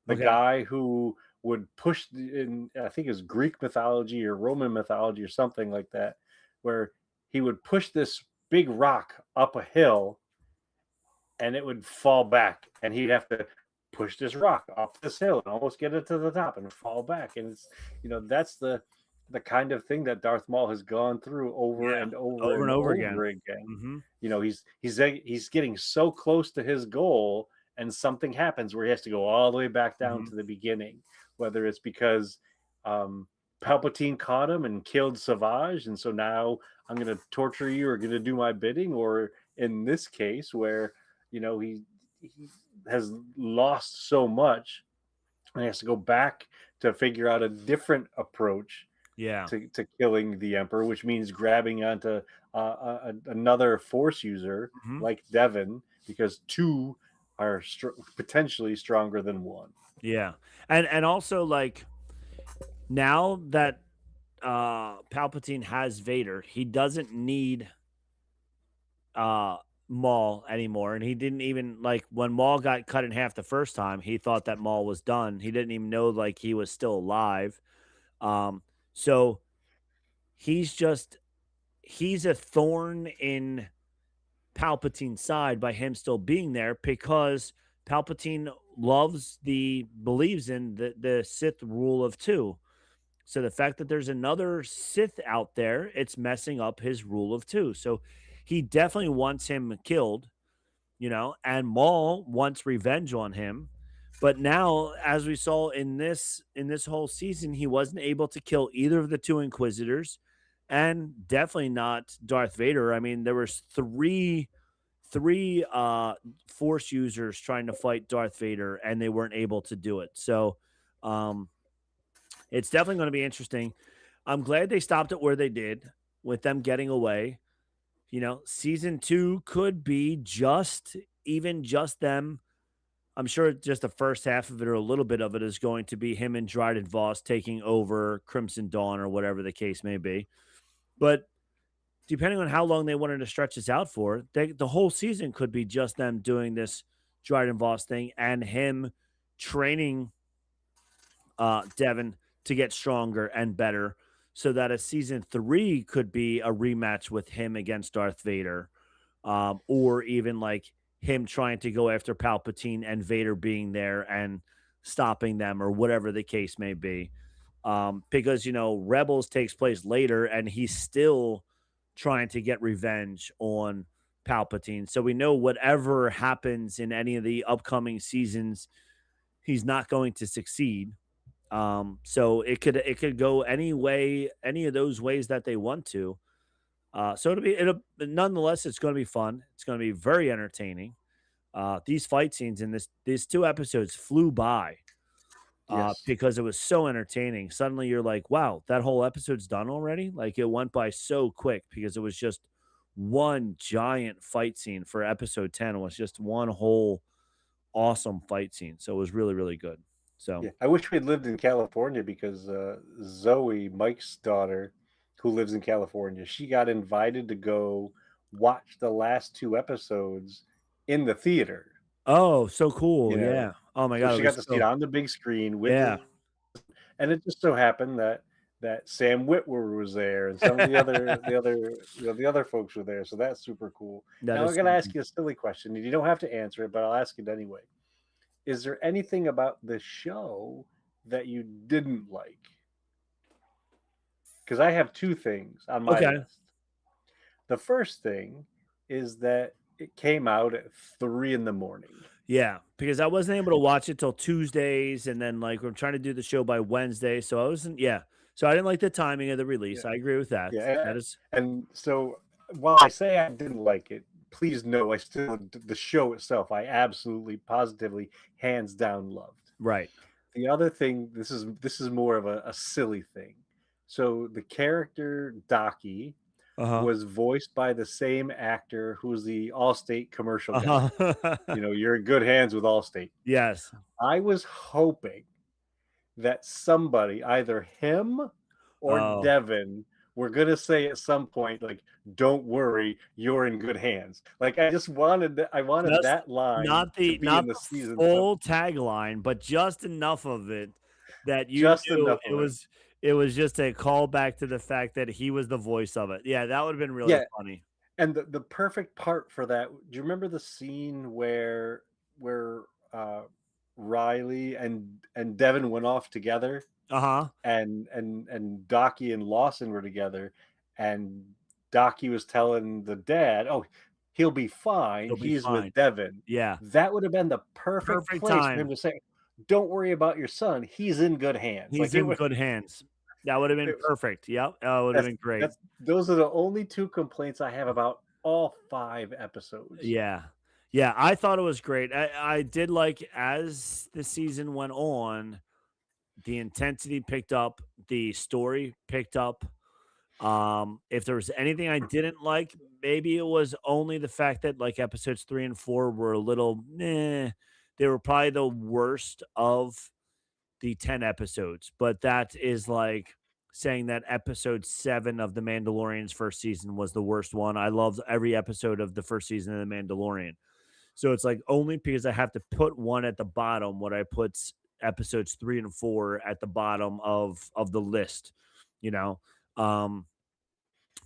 the Okay. guy who would push in, I think it's Greek mythology or Roman mythology or something like that, where he would push this big rock up a hill and it would fall back and he'd have to push this rock up this hill and almost get it to the top and fall back. And it's, the kind of thing that Darth Maul has gone through over Yeah, and over over and and over again. over again. Hmm. You know, he's getting so close to his goal, and something happens where he has to go all the way back down Hmm. to the beginning. Whether it's because um, Palpatine caught him and killed Savage, and so now I'm going to torture you or going to do my bidding, or in this case where he has lost so much and he has to go back to figure out a different approach Yeah. to killing the Emperor, which means grabbing onto another Force user Hmm. like Devin, because two are potentially stronger than one. Yeah. And also like now that Palpatine has Vader, he doesn't need uh Maul anymore. And he didn't even like when Maul got cut in half the first time, he thought that Maul was done. He didn't even know like he was still alive. Um so he's just he's a thorn in Palpatine's side by him still being there because Palpatine believes in the Sith rule of two. So the fact that there's another Sith out there, it's messing up his rule of two. So he definitely wants him killed, and Maul wants revenge on him. But now, as we saw in this whole season, he wasn't able to kill either of the two Inquisitors, and definitely not Darth Vader. I mean, there was three Force users trying to fight Darth Vader, and they weren't able to do it. So, um, it's definitely going to be interesting. I'm glad they stopped it where they did with them getting away. Season two could be just them. I'm sure just the first half of it or a little bit of it is going to be him and Dryden Voss taking over Crimson Dawn or whatever the case may be. But depending on how long they wanted to stretch this out for, the whole season could be just them doing this Dryden Voss thing and him training Devin to get stronger and better, so that a season three could be a rematch with him against Darth Vader, or even like him trying to go after Palpatine and Vader being there and stopping them, or whatever the case may be. Because Rebels takes place later, and he's still trying to get revenge on Palpatine. So we know whatever happens in any of the upcoming seasons, he's not going to succeed. So it could go any way, any of those ways that they want to. So it'll nonetheless, it's going to be fun. It's going to be very entertaining. These fight scenes in these two episodes flew by Yes. because it was so entertaining. Suddenly you're like, wow, that whole episode's done already. Like it went by so quick because it was just one giant fight scene for episode 10. It was just one whole awesome fight scene. So it was really, really good. So, Yeah, I wish we had lived in California because Zoe, Mike's daughter, who lives in California, she got invited to go watch the last two episodes in the theater. oh, so You cool. know, Yeah. Oh my so God. It she got was to see it so, on the big screen with yeah. the, and it just so happened that Sam Witwer was there and some of the other folks were there. So that's super cool. That Now is I'm gonna super ask cool. you a silly question, and you don't have to answer it, but I'll ask it anyway. Is there anything about the show that you didn't like? Because I have two things on my Okay. list. The first thing is that it came out at 3 in the morning. Yeah. Because I wasn't able to watch it till Tuesdays. And then, like, we're trying to do the show by Wednesday. So I wasn't, yeah. So I didn't like the timing of the Yeah, release. I agree with that. yeah. That is, And so while I say I didn't like it, please know I still the show itself I absolutely positively hands down loved. right. The other thing, this is more of a silly thing. So the character Docky Uh huh. was voiced by the same actor who's the Allstate commercial Uh guy. huh. You're in good hands with Allstate. Yes. I was hoping that somebody, either him or Oh, Devin, were gonna say at some point, like, "Don't worry, you're in good hands." Like, I wanted just that line not to the be not in the the season some full tagline, but just enough of it that you just knew enough of it. it was just a callback to the fact that he was the voice of it. Yeah, that would have been really Yeah, funny. and the perfect part for that, do you remember the scene where, uh, Riley and Devin went off together, Uh-huh. and Docky and Lawson were together, and Docky was telling the dad, "Oh, he'll be fine. He'll be He's fine. with Devin." Yeah. That would have been the perfect Perfect place for him time. to say, "Don't worry about your son. He's in good hands." He's Like it in was, good hands. That would have been it, perfect. Yep. That would have been great. that's those are the only two complaints I have about all 5 episodes. Yeah. Yeah, I thought it was great. I did like as the season went on, the intensity picked up, the story picked up. If there was anything I didn't like, maybe it was only the fact that like episodes 3 and 4 were a little meh. They were probably the worst of the 10 episodes, but that is like saying that episode 7 of The Mandalorian's first season was the worst one. I loved every episode of the first season of The Mandalorian. So it's like only because I have to put one at the bottom would I put episodes 3 and 4 at the bottom of the list, you know. Um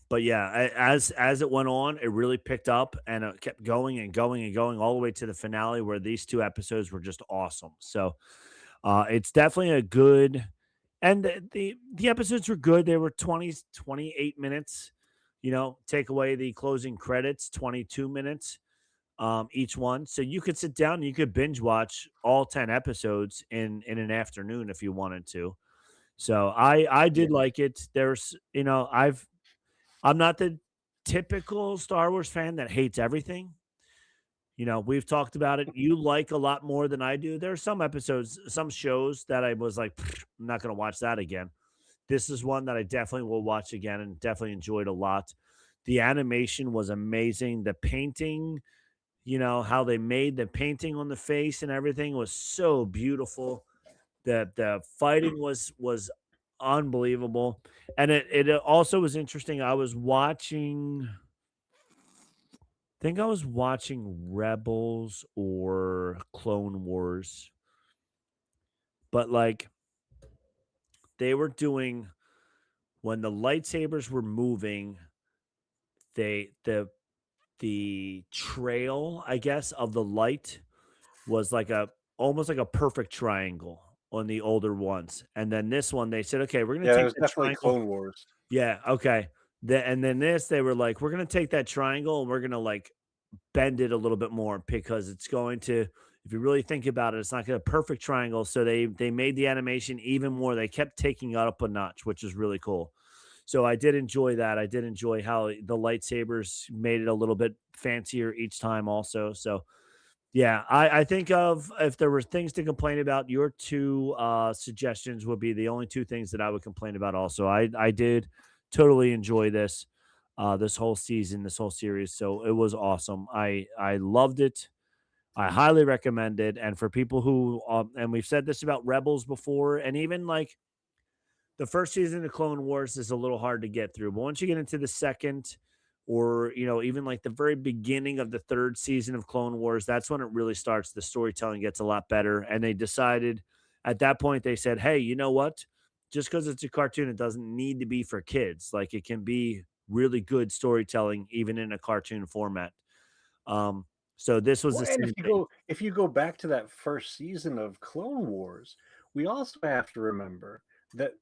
but yeah, as it went on, it really picked up and it kept going and going and going all the way to the finale where these two episodes were just awesome. So it's definitely a good, and the episodes were good. They were 28 minutes. You know, take away the closing credits, 22 minutes each one. So you could sit down and you could binge watch all 10 episodes in an afternoon if you wanted to. So I Yeah. did like it. There's, you know, I'm not the typical Star Wars fan that hates everything. You know, we've talked about it. You like a lot more than I do. There are some episodes, some shows that I was like, I'm not going to watch that again. This is one that I definitely will watch again and definitely enjoyed a lot. The animation was amazing. The painting, you know, how they made the painting on the face and everything was so beautiful. The fighting was unbelievable. And it also was interesting. I was watching think I was watching Rebels or Clone Wars, but like they were doing when the lightsabers were moving, they the trail, I guess, of the light was like a almost like a perfect triangle on the older ones. And then this one they said, okay, we're gonna Yeah, it take was that definitely triangle. Clone Wars. Yeah, okay. And then this, they were like, we're gonna take that triangle and we're gonna like bend it a little bit more because it's going to if you really think about it, it's not going to perfect triangle. So they made the animation even more. They kept taking it up a notch, which is really cool. So I did enjoy that. I did enjoy how the lightsabers made it a little bit fancier each time also. So yeah, I think of if there were things to complain about, your two suggestions would be the only two things that I would complain about also. I did totally enjoy this this whole season, this whole series. So it was awesome. I loved it. I highly recommend it. And for people who and we've said this about Rebels before, and even like the first season of Clone Wars is a little hard to get through, but once you get into the second, or you know, even like the very beginning of the third season of Clone Wars, that's when it really starts. The storytelling gets a lot better, and they decided at that point they said, "Hey, you know what? Just because it's a cartoon, it doesn't need to be for kids. Like it can be really good storytelling even in a cartoon format." Um, so this was Well, the and same thing. if you go back to that first season of Clone Wars, we also have to remember that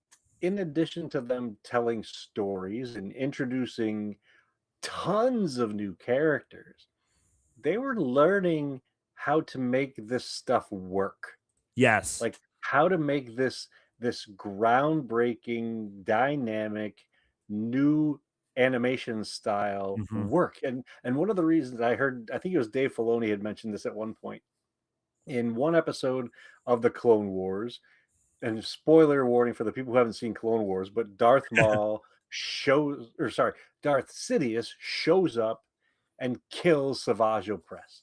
in addition to them telling stories and introducing tons of new characters, they were learning how to make this stuff work. Yes. Like how to make this groundbreaking, dynamic, new animation style Hmm. work. And one of the reasons I heard, I think it was Dave Filoni had mentioned this at one point in one episode of the Clone Wars. And spoiler warning for the people who haven't seen Clone Wars, but Darth Sidious shows up and kills Savage Opress.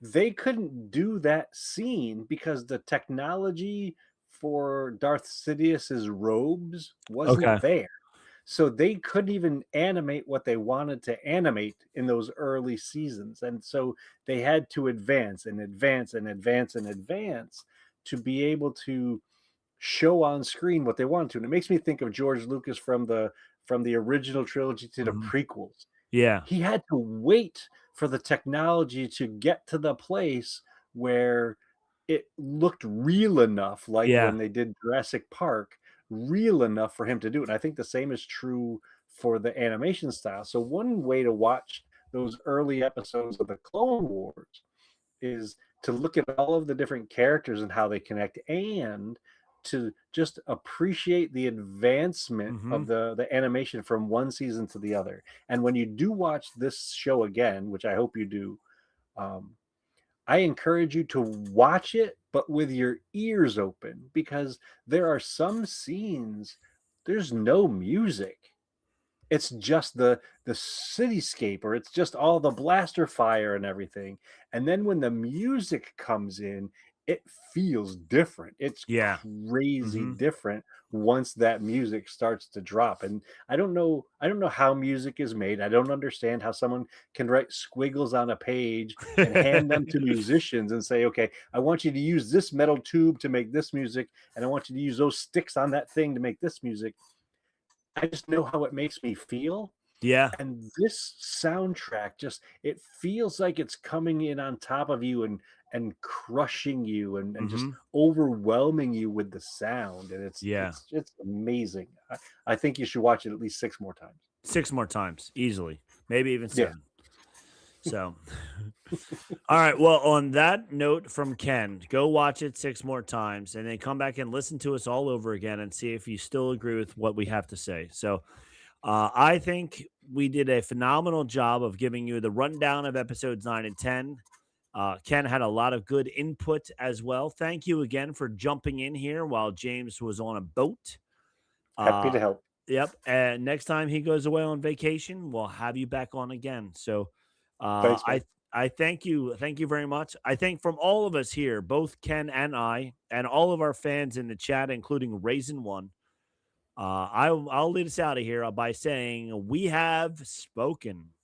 They couldn't do that scene because the technology for Darth Sidious's robes Okay. wasn't there. So they couldn't even animate what they wanted to animate in those early seasons. And so they had to advance and advance and advance and advance to be able to show on screen what they wanted to. And it makes me think of George Lucas from the original trilogy to the Hmm. prequels. Yeah. He had to wait for the technology to get to the place where it looked real enough, like Yeah. when they did Jurassic Park, real enough for him to do it. And I think the same is true for the animation style. So one way to watch those early episodes of the Clone Wars is to look at all of the different characters and how they connect, and to just appreciate the advancement Hmm. of the animation from one season to the other. And when you do watch this show again, which I hope you do, um, I encourage you to watch it, but with your ears open, because there are some scenes, there's no music. It's just the cityscape, or it's just all the blaster fire and everything. And then when the music comes in, it feels different. It's Yeah. crazy Hmm. different once that music starts to drop. And I don't know how music is made. I don't understand how someone can write squiggles on a page and hand them to musicians and say, "Okay, I want you to use this metal tube to make this music, and I want you to use those sticks on that thing to make this music." I just know how it makes me feel, Yeah. and this soundtrack just, it feels like it's coming in on top of you and crushing you, and just Hmm. overwhelming you with the sound, and it's Yeah. it's it's amazing. I think you should watch it at least 6 more times. 6 more times easily, maybe even Yeah. 7. So, all right. Well, on that note from Ken, go watch it 6 more times and then come back and listen to us all over again and see if you still agree with what we have to say. So, I think we did a phenomenal job of giving you the rundown of episodes 9 and 10. Ken had a lot of good input as well. Thank you again for jumping in here while James was on a boat. Happy Uh, to help. yep. And next time he goes away on vacation, we'll have you back on again. So, uh, Thanks, I man. I thank you very much. I think from all of us here, both Ken and I, and all of our fans in the chat, including Raisin One, I'll lead us out of here by saying we have spoken.